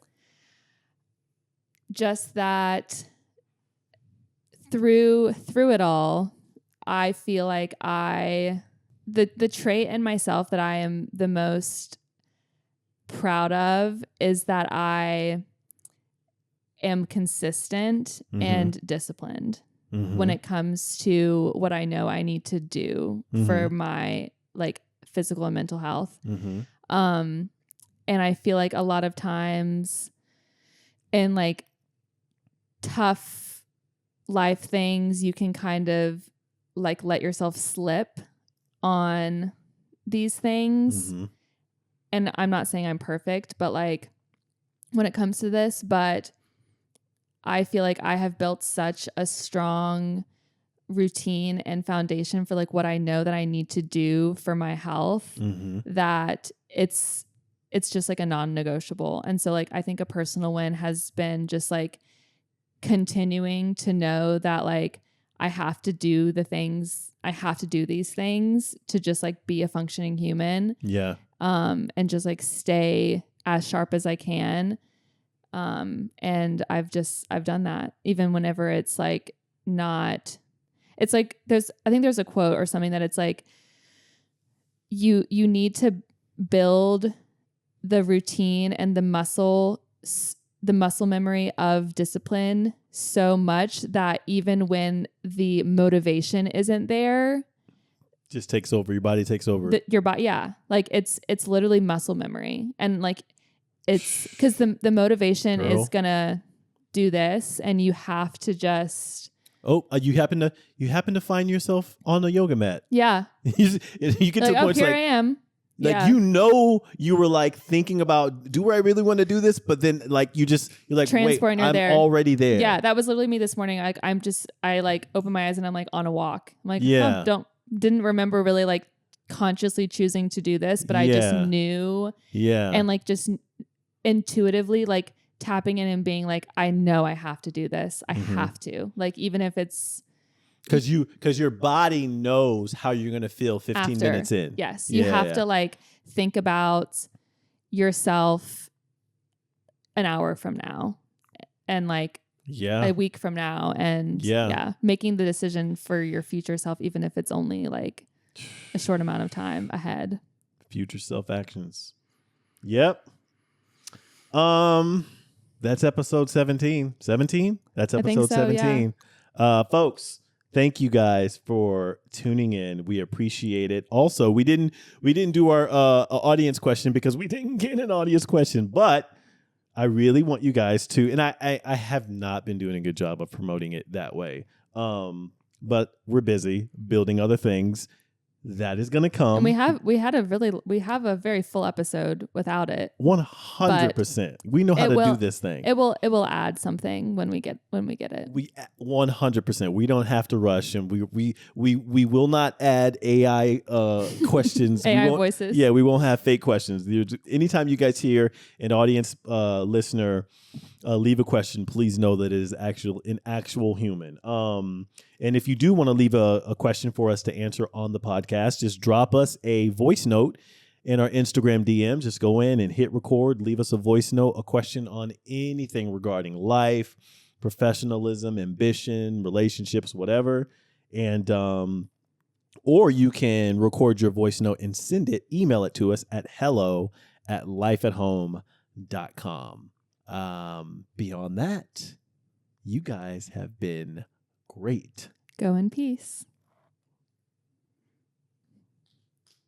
just that through it all, I feel like the trait in myself that I am the most proud of is that I am consistent and disciplined when it comes to what I know I need to do for my like physical and mental health. And I feel like a lot of times in like tough life things, you can kind of like let yourself slip on these things. And I'm not saying I'm perfect, but like when it comes to this, but I feel like I have built such a strong routine and foundation for like what I know that I need to do for my health that it's just like a non-negotiable. And so like I think a personal win has been just like continuing to know that like I have to do these things to just like be a functioning human. Yeah. And just like stay as sharp as I can. And I've done that even whenever it's like not, it's like I think there's a quote or something that it's like, you need to build the routine and the muscle memory of discipline so much that even when the motivation isn't there, just takes over. Your body takes over. Your body, yeah. Like it's literally muscle memory, and like it's because the motivation is gonna do this, and you have to just. Oh, you happen to find yourself on a yoga mat. Yeah. You get to a point here like, I am. Like, yeah. You were like thinking about, do I really want to do this? But then like, you're like, wait, I'm there. already there. Yeah. That was literally me this morning. Like, I like open my eyes and I'm like on a walk. I'm like, didn't remember really like consciously choosing to do this, but I just knew. Yeah. And like just intuitively like tapping in and being like, I know I have to do this. I have to, like, even if it's. Because your body knows how you're going to feel 15 minutes in. Yes. You have to like think about yourself an hour from now and like a week from now and making the decision for your future self, even if it's only like a short amount of time ahead. Future self actions. Yep. That's episode 17. 17? That's episode 17. Yeah. Folks, thank you guys for tuning in. We appreciate it. Also, we didn't do our audience question because we didn't get an audience question, but I really want you guys to, and I have not been doing a good job of promoting it that way. But we're busy building other things. That is going to come. And we have a very full episode without it. 100%. We know how to do this thing. It will add something when we get it. We 100%. We don't have to rush, and we will not add AI questions. AI voices. Yeah, we won't have fake questions. Anytime you guys hear an audience listener leave a question, please know that it is an actual human. And if you do want to leave a question for us to answer on the podcast, just drop us a voice note in our Instagram DM. Just go in and hit record, leave us a voice note, a question on anything regarding life, professionalism, ambition, relationships, whatever. And or you can record your voice note and email it to us at hello@lifeathome.com. Beyond that, you guys have been great. Go in peace.